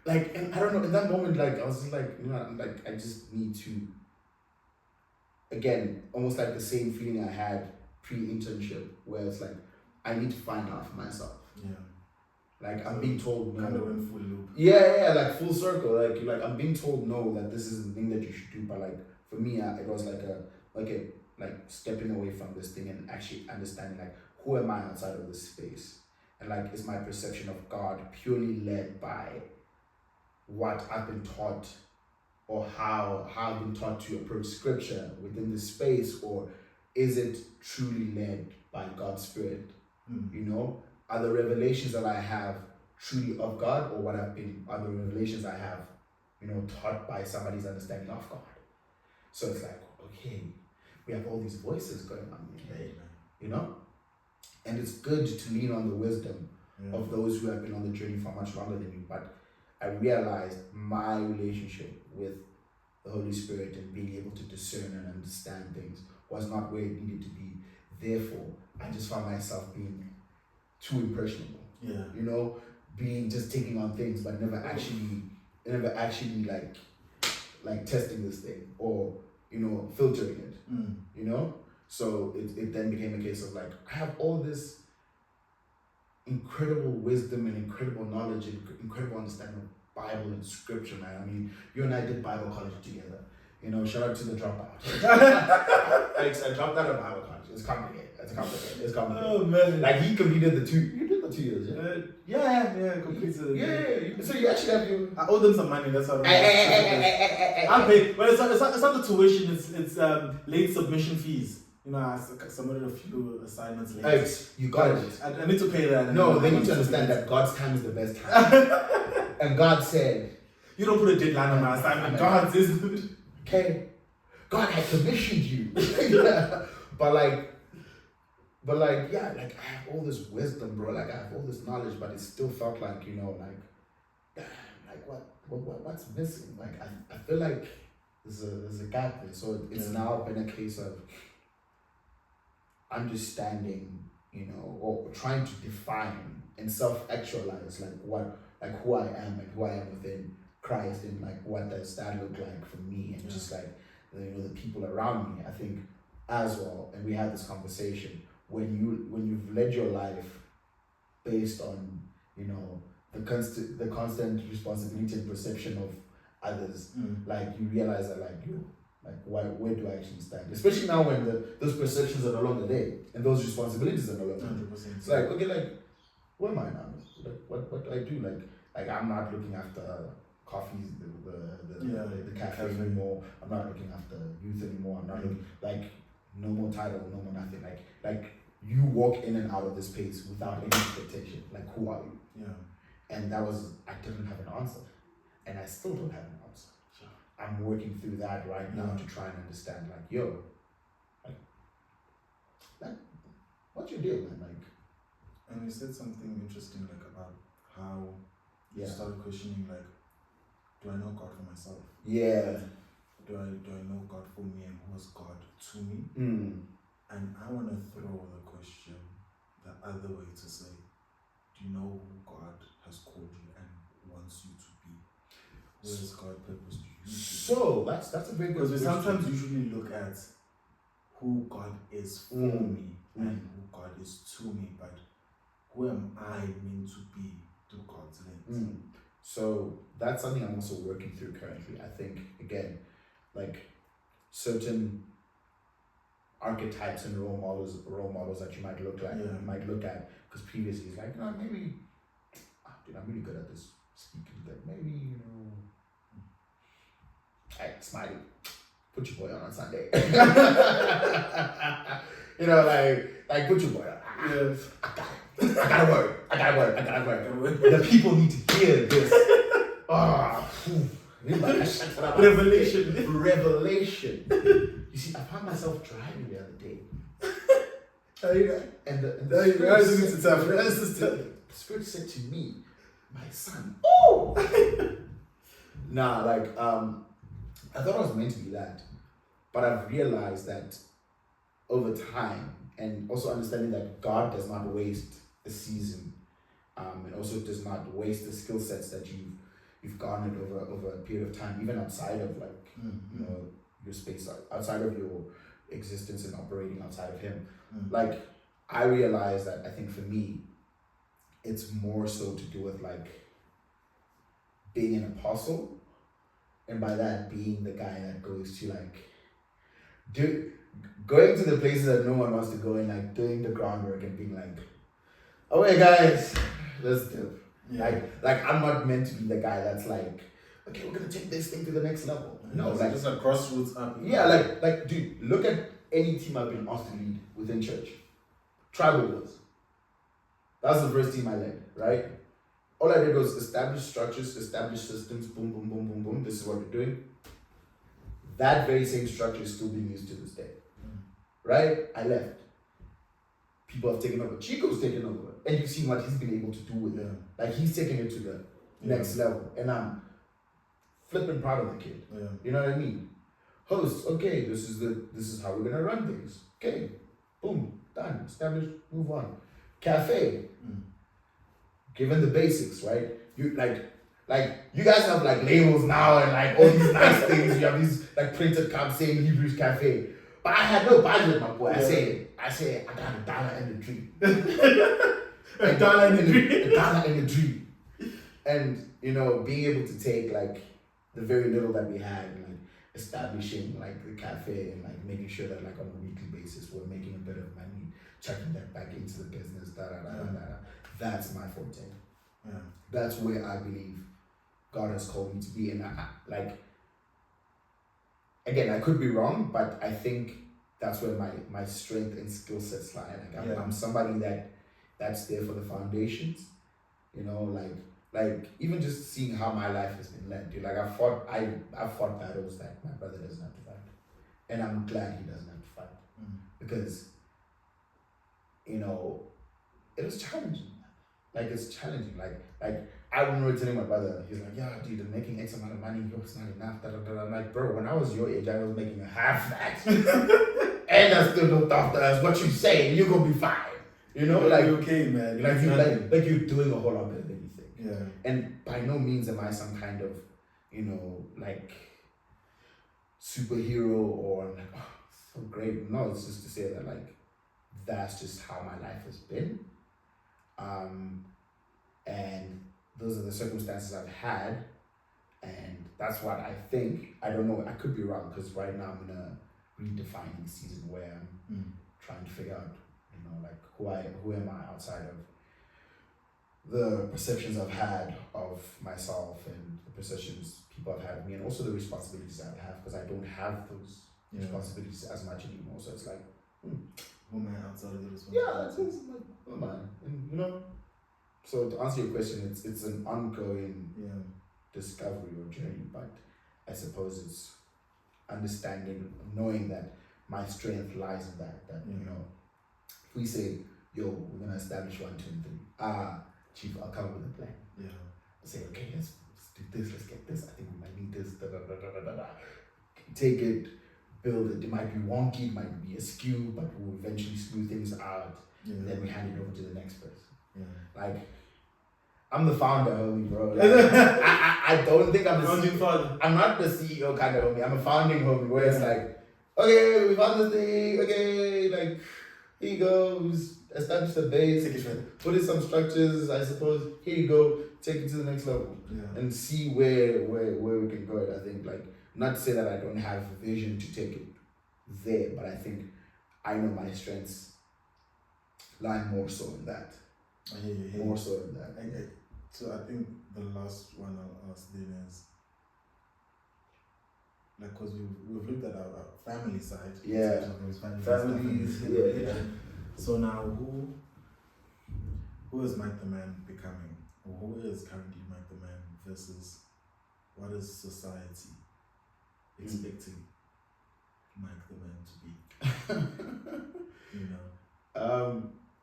and I don't know, in that moment, like I was just like, I just need to, again, almost like the same feeling I had pre-internship, where it's like, I need to find out for myself. Yeah. Like I'm being told no. Kind of in full loop. Yeah, like full circle. Like I'm being told no, that this is the thing that you should do. But like for me, it was like stepping away from this thing and actually understanding like, who am I outside of this space, and like is my perception of God purely led by what I've been taught, or how I've been taught to approach scripture within this space, or is it truly led by God's Spirit? Are the revelations that I have truly of God, or are the revelations I have, taught by somebody's understanding of God? So it's like, okay, we have all these voices going on here, and it's good to lean on the wisdom of those who have been on the journey for much longer than you. But I realized my relationship with the Holy Spirit and being able to discern and understand things was not where it needed to be. Therefore, I just found myself being too impressionable. Being just taking on things, but never actually like testing this thing, or filtering it. So it then became a case of like, I have all this incredible wisdom and incredible knowledge and incredible understanding of Bible and scripture, man. I mean, you and I did Bible college together. Shout out to the dropout. I dropped out of Bible college. It's complicated. Oh man! Like he completed you did the 2 years, yeah, completed. Yeah. So you actually have your. I owe them some money. That's how. I pay. Well, it's not the tuition. It's late submission fees. I submitted a few assignments late. Thanks. You got it. I need to pay that. No, they need to understand that God's time is the best time. And God said, you don't put a deadline on my assignment. God says, okay, God had commissioned you. But I have all this wisdom, bro. Like I have all this knowledge, but it still felt like, what's missing? Like I feel like there's a gap there. So it's now been a case of understanding, or trying to define and self-actualize who I am and who I am within Christ, and like what does that look like for me, and just like the people around me. I think as well, and we had this conversation, when you've led your life based on the constant responsibility and perception of others, like you realize that where do I actually stand? Especially now when those perceptions are no longer there and those responsibilities are no longer there. 100%. It's like, okay, who am I now? What do I do? Like I'm not looking after coffees, the cafe anymore. I'm not looking after youth anymore. I'm not looking, no more title, no more nothing. Like you walk in and out of this space without any expectation. Like, who are you? Yeah. And I didn't have an answer, and I still don't have an answer. Sure. I'm working through that right now to try and understand. What's your deal, man? And you said something interesting, about how you started questioning, do I know God for myself? Yeah. Do I know God for me, and who is God to me? And I want to throw the question the other way to say, do you know who God has called you and wants you to be? Where has God purposed you? So that's a very good. Because we sometimes usually look at who God is for me and who God is to me, but who am I meant to be through God's lens? So that's something I'm also working through currently. I think again, like certain archetypes and role models that you might look like, you might look at, because previously it's like, no, maybe, dude, I'm really good at this speaking, but maybe, hey, Smiley, put your boy on Sunday. Like put your boy on. Yes. I gotta work. The people need to hear this. Revelation. You see, I found myself driving the other day. And the Spirit said to me, my son, I thought I was meant to be that. But I've realized that over time, and also understanding that God does not waste a season, and also does not waste the skill sets that you've garnered over a period of time, even outside of your space, outside of your existence and operating outside of Him. Like, I realized that I think for me, it's more so to do with like being an apostle, and by that being the guy that goes to going to the places that no one wants to go, and like doing the groundwork and being like, oh hey guys, let's do it. Like I'm not meant to be the guy that's like, okay, we're gonna take this thing to the next level. No, it's like just a crossroads up. Yeah, like dude, look at any team I've been asked to lead within church. Tribal Wars. That's the first team I led, right? All I did was establish structures, establish systems, boom, boom, boom, boom, boom. This is what we're doing. That very same structure is still being used to this day. Right? I left. People have taken over. Chico's taken over. And you've seen what he's been able to do with it. Like, he's taking it to the next level. And I'm flipping proud of the kid. You know what I mean? Host, okay, this is how we're gonna run things. Okay. Boom. Done. Established. Move on. Cafe. Given the basics, right? You you guys have like labels now and like all these nice things. You have these like printed cups saying Hebrews Cafe. But I had no budget, my boy. I say I got $1 in the dream. $1 in the dream. And being able to take like the very little that we had and like establishing like the cafe and like making sure that like on a weekly basis we're making a bit of money, chucking that back into the business, That's my forte. That's where I believe God has called me to be. And again, I could be wrong, but I think that's where my strength and skill sets lie. Like I'm somebody that's there for the foundations, like even just seeing how my life has been led. Dude, like I've fought battles that my brother doesn't have to fight, and I'm glad he doesn't have to fight because it was challenging. Like it's challenging. Like I remember telling my brother, he's like, yeah, dude, I'm making X amount of money, it's not enough. I'm like, bro, when I was your age, I was making half that. And I still looked after us. What you saying, you're gonna be fine. Like okay, man. Like you're doing a whole lot better than you think. Yeah. And by no means am I some kind of, like superhero or like, oh, so great. No, it's just to say that like that's just how my life has been. And those are the circumstances I've had, and that's what I think. I don't know, I could be wrong, because right now I'm in a redefining season where I'm trying to figure out, like who am I outside of the perceptions I've had of myself and the perceptions people have had of me, and also the responsibilities I have, because I don't have those responsibilities as much anymore. So it's like, who am I outside of the responsibilities? Yeah, like, who am I? And so to answer your question, it's an ongoing discovery or journey, but I suppose it's understanding, knowing that my strength lies in that if we say, yo, we're gonna establish 1, 2, and 3. Chief, I'll come up with a plan. I'll say, okay, let's do this, let's get this. I think we might need this. Take it, build it. It might be wonky, it might be askew, but we'll eventually smooth things out. And then we hand it over to the next person. Like, I'm the founder, homie, bro. Like, I don't think I'm the Founding CEO. father. I'm not the CEO kind of homie. I'm a founding homie where it's like, okay, we found this thing. Okay, like here you go. Establish the base. Put in some structures. I suppose. Here you go. Take it to the next level and see where we can go. I think like not to say that I don't have vision to take it there, but I think I know my strengths lie more so in that. More so in that. So I think the last one I'll ask then is, like, because we've looked at our family side. Yeah. Families. Yeah. So now, who is Mike the Man becoming? Or who is currently Mike the Man versus what is society expecting Mike the Man to be?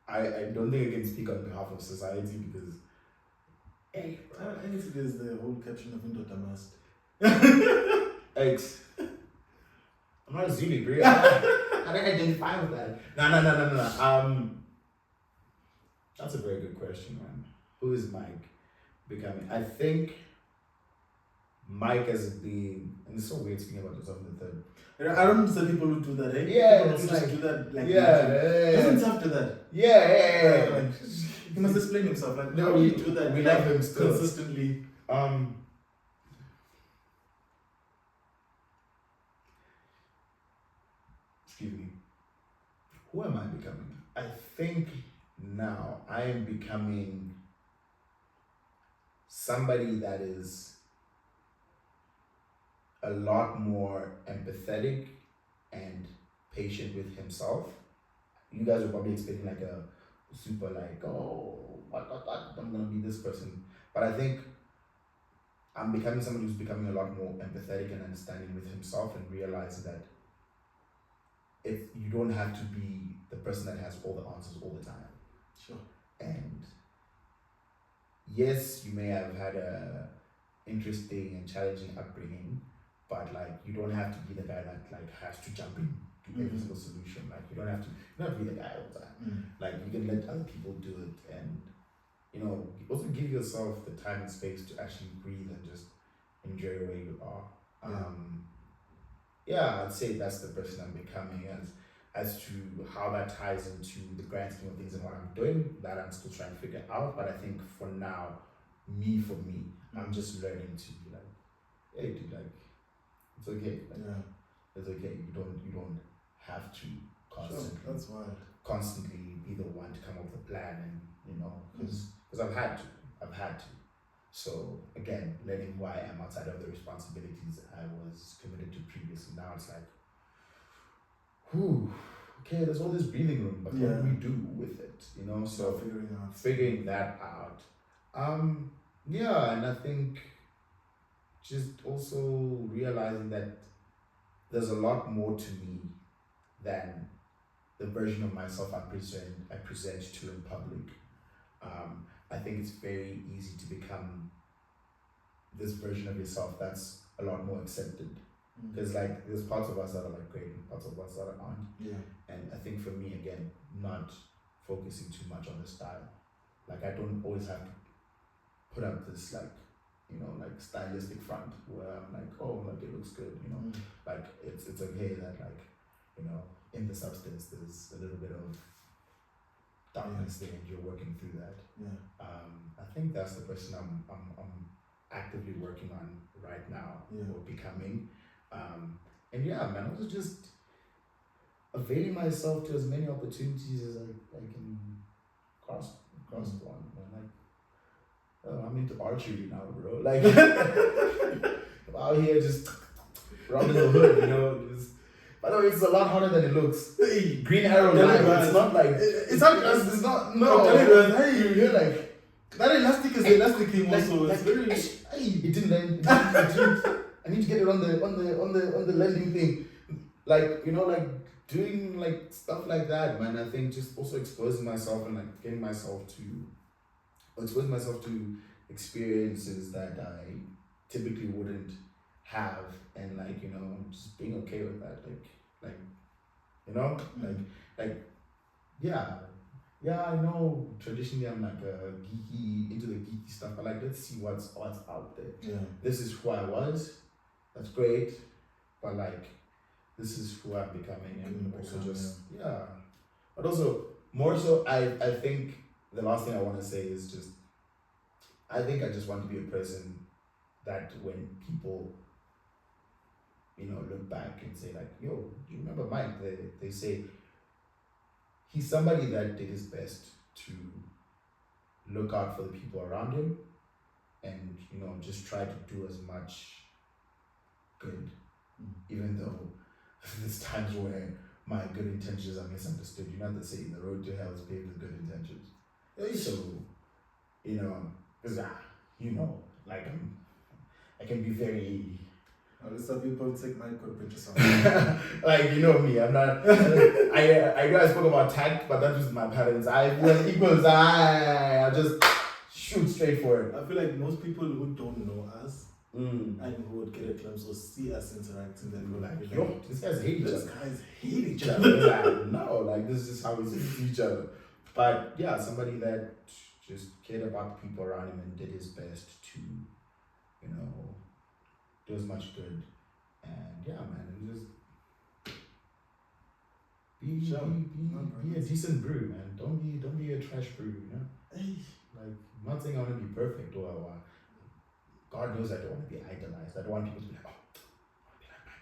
I don't think I can speak on behalf of society because I guess it is the whole caption of Indota Must. I'm not a Zulu, bro. I don't identify with that. No. That's a very good question, man. Who is Mike becoming? I think Mike has been, and it's so weird speaking about yourself in the third. I don't understand people who do that, eh? Yeah, people it's who like, just do that, like, doesn't after that. Yeah. Like, he must explain himself. Like, no, how do you do that? We love him still consistently. Excuse me. Who am I becoming? I think now I am becoming somebody that is a lot more empathetic and patient with himself. You guys are probably expecting like a super like, oh, what, I'm gonna be this person. But I think I'm becoming somebody who's becoming a lot more empathetic and understanding with himself and realizing that if you don't have to be the person that has all the answers all the time. Sure. And yes, you may have had a interesting and challenging upbringing, but like you don't have to be the guy that like has to jump in to every single solution. Like you don't have to be the guy all the time. Like you can let other people do it, and also give yourself the time and space to actually breathe and just enjoy where you are. I'd say that's the person I'm becoming. As to how that ties into the grand scheme of things and what I'm doing, that I'm still trying to figure out. But I think for now, for me, I'm just learning to be like, hey dude, like it's okay. Like, it's okay. You don't have to constantly be the one to come up with a plan, and because I've had to. So again, learning who I am outside of the responsibilities I was committed to previously. Now it's like, okay, there's all this breathing room, but what do we do with it? So figuring that out. And I think just also realizing that there's a lot more to me than the version of myself I present to in public. I think it's very easy to become this version of yourself that's a lot more accepted. Because like there's parts of us that are like great and parts of us that aren't. And I think for me, again, not focusing too much on the style. Like I don't always have to put up this like stylistic front where I'm like, oh, like it looks good, like it's okay that like in the substance there's a little bit of darkness there and you're working through that. I think that's the person I'm actively working on right now, or becoming. Man, also just availing myself to as many opportunities as I can cross one. Like, I'm into archery now, bro. Like, I'm out here just rounding the hood, By the way, it's a lot harder than it looks. Green arrow line. It's not like it's not. You're like that elastic is the elastic thing also. It's very. It didn't. I need to get it on the landing thing, like doing like stuff like that, man. I think just also exposing myself and like getting myself to experiences that I typically wouldn't have, and like just being okay with that, yeah, I know traditionally I'm like into the geeky stuff, but like let's see what's out there. Yeah. This is who I was. That's great, but like this is who I'm becoming, and also just But also more so, I think the last thing I want to say is just I think I just want to be a person that when people look back and say like, yo, do you remember Mike? They say he's somebody that did his best to look out for the people around him and just try to do as much good, even though there's times where my good intentions are misunderstood. You know what they say, the road to hell is paved with good intentions. So, because like I can be very some people take my good pictures of like me, I'm not I know I spoke about tact, but that was my parents. I feel equals I just shoot straight for it. I feel like most people who don't know us and who would get a glimpse or see us interacting, then go like, yo, these guys hate each other. These guys hate each other. Like, no, like this is how we see each other. But yeah, somebody that just cared about the people around him and did his best to, do as much good. And yeah, man, and just be a decent brew, man. Don't be a trash brew, Like, I'm not saying I want to be perfect or God knows I don't want to be idolized. I don't want people to be like, oh,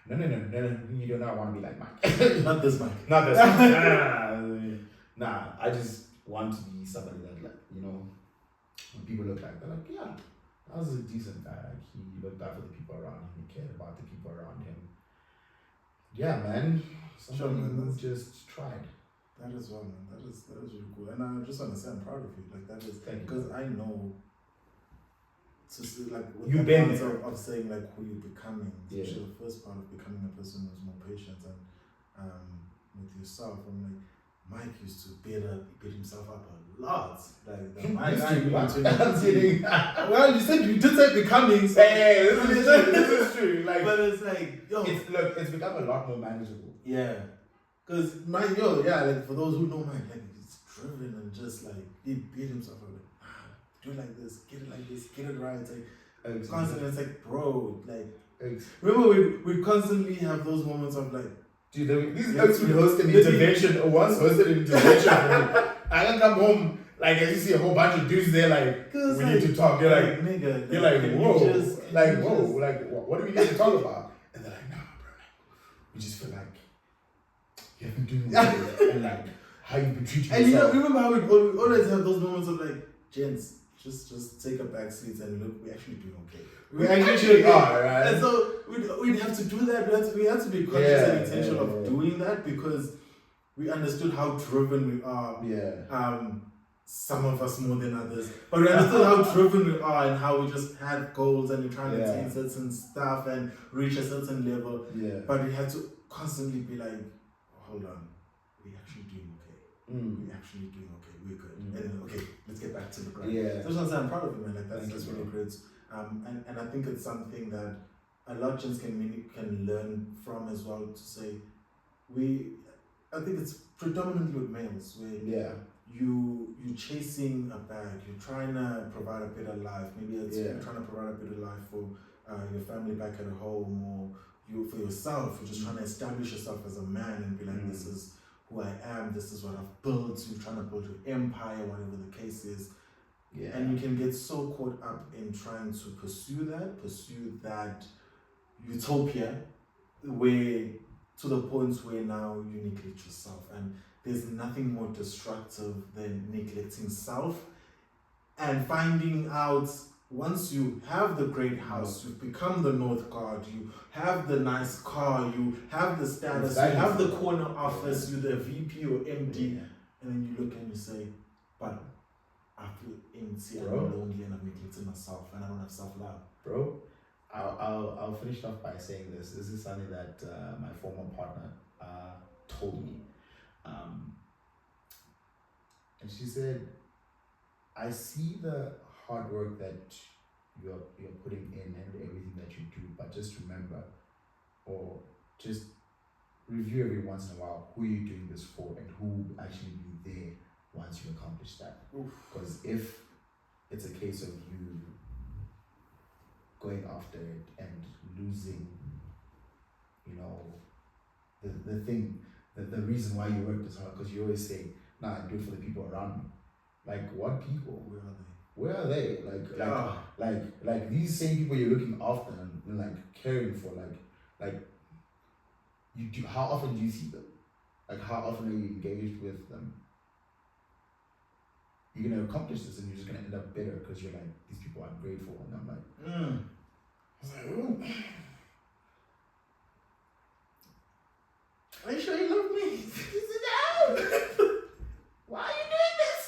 I want to be like Mike. No, you do not want to be like Mike. Not this Mike. Not this Mike. Nah, I just want to be somebody that, like, when people look like, they're like, yeah, that was a decent guy. Like, he looked out for the people around him. He cared about the people around him. Yeah, man. Somebody who just tried. That is well, man. That is really cool. And I just want to say I'm proud of you. Like, that is because I know. So like you've been of saying like who you're becoming, especially the first part of becoming a person who's more patient and with yourself. I'm like, Mike used to beat himself up a lot. Like the Mike I'm kidding. Well, you said you did say becoming. So hey, this is true. Like, but it's like it's become a lot more manageable. Yeah, because like for those who know Mike, like he's driven and just like he beat himself up. Do it like this, get it like this, get it right. It's like constantly, it's like, bro, like remember we constantly have those moments of like, dude, these guys will host an intervention or once hosted an intervention for me. I can come home like as you see a whole bunch of dudes there like we need to talk. You're like nigga, you're like whoa, like what do we need to talk about? And they're like, nah, bro, we just feel like you have been doing this and like how you've been treating yourself. And remember how we always have those moments of like, gents, just take a back seat and look, we're actually doing okay. We actually are, right? And so we'd have to do that. We have to be conscious and intentional of doing that because we understood how driven we are. Yeah. Some of us more than others. But we understood how driven we are and how we just had goals and we're trying to attain certain stuff and reach a certain level. Yeah. But we had to constantly be like, hold on, we're actually doing okay. We're actually doing okay. We're good. And then, okay, let's get back to the grind. Yeah. So I'm proud of you, man. Like that's really great. And I think it's something that a lot of gens can learn from as well. To say, I think it's predominantly with males where you're chasing a bag. You're trying to provide a better life. Maybe it's you're trying to provide a better life for your family back at home, or you for yourself. You're just trying to establish yourself as a man and be like, this is who I am, this is what I've built. You're trying to build your empire, whatever the case is. Yeah. And you can get so caught up in trying to pursue that utopia where to the point where now you neglect yourself. And there's nothing more destructive than neglecting self and finding out once you have the great house, you've become the North Guard, you have the nice car, you have the status, you have the corner office, you're the VP or MD, and then you look and you say, but I feel empty and lonely and I'm neglecting myself and I don't have self-love. Bro, I'll finish off by saying this. This is something that my former partner told me. And she said, I see the hard work that you're putting in and everything that you do, but just remember, or just review every once in a while who you're doing this for and who will actually be there once you accomplish that. Oof. Because if it's a case of you going after it and losing, you know, the thing, the reason why you worked as hard, because you always say, nah, I do it for the people around me. Like, what people? Where are they? Like these same people you're looking after and like caring for, like you do. How often do you see them? Like, how often are you engaged with them? You're gonna accomplish this, and you're just gonna end up bitter because you're like, these people are ungrateful, and I'm like, I was like, ooh. Are you sure you love me? Sit down. Why are you doing this?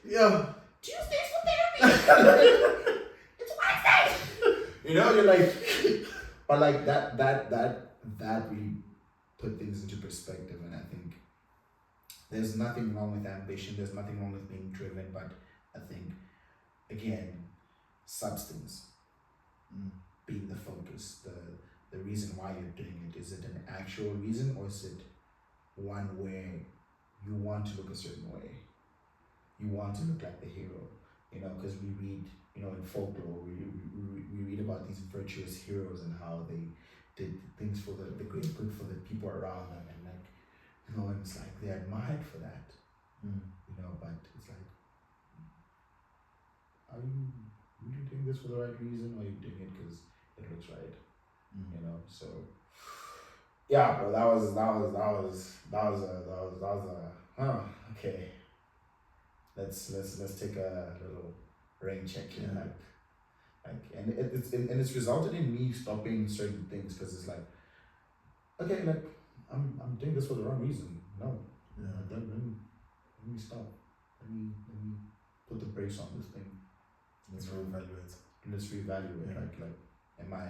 Yeah. Tuesdays for therapy. It's Wednesday. You know, you're like, but like that really put things into perspective, and I think there's nothing wrong with ambition. There's nothing wrong with being driven, but I think again, substance being the focus, the reason why you're doing it. Is it an actual reason, or is it one where you want to look a certain way? You want to look like the hero, you know, because we read, you know, in folklore, we read about these virtuous heroes and how they did things for the great good for the people around them, and like, you know, and it's like they're admired for that, you know, but it's like, are you really doing this for the right reason, or are you doing it because it looks right? You know, so yeah, bro, that was okay. Let's take a little rain check here, and it's resulted in me stopping certain things, because it's like, okay, like I'm doing this for the wrong reason. No, let me stop. Let me put the brakes on this thing. Let's reevaluate. Like, am I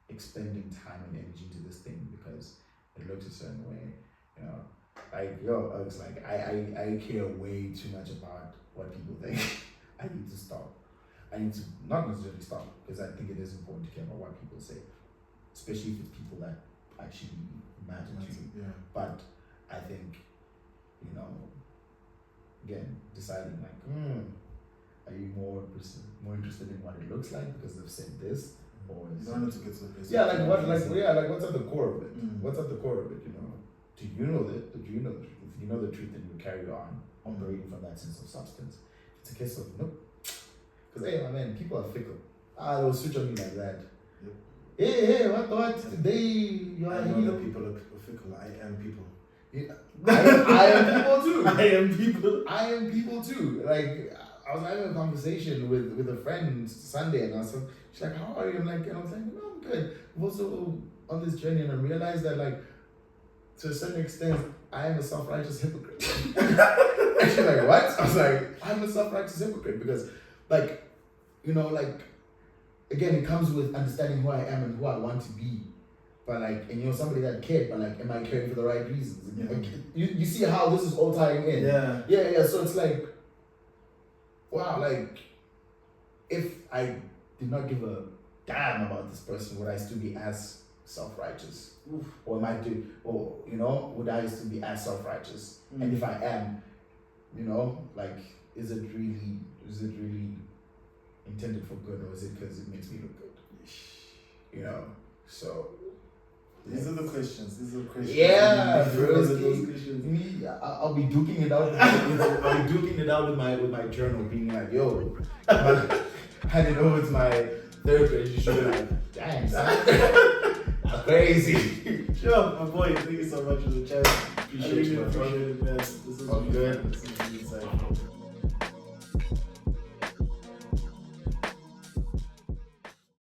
expending time and energy into this thing because it looks a certain way? You know, like, yo, it's like I care way too much about what people think. I need to stop. I need to not necessarily stop, because I think it is important to care about what people say, especially if it's people that actually matter to you. Yeah. But I think, you know, again, deciding like, are you more interested in what it looks like because they've said this, or is you don't need to get to the place. what's at the core of it? What's at the core of it? You know, do you know that? Do you know the truth? If you know the truth, then you carry on operating from that sense of substance. It's a case of nope. Because hey, my man, people are fickle. They'll switch on me like that. Yep. Hey, what? Today you are know that people are fickle. I am people. Yeah, I am people too. I am people. Like, I was having a conversation with a friend Sunday, and she's like, "How are you?" And I was like, "No, I'm good." I'm also on this journey, and I realized that, like, to a certain extent, I am a self-righteous hypocrite. And she's like, "What?" I was like, "I'm a self-righteous hypocrite," because, like, you know, like, again, it comes with understanding who I am and who I want to be. But like, and you're somebody that cared, but like, am I caring for the right reasons? Yeah. Like, you see how this is all tying in. Yeah. So it's like, wow, like, if I did not give a damn about this person, would I still be as self-righteous? Or would I still be as self-righteous? And if I am, you know, like, is it really intended for good, or is it because it makes me look good? You know, so these are the questions. Yeah, those questions. Me, I'll be duking it out. I'll be duking it out with my journal, being like, yo, hand it over to my therapist. You should be like, dang, son, crazy. Sure, my boy. Thank you so much for the chat. Appreciate you, it, man. This is good. This is really insightful.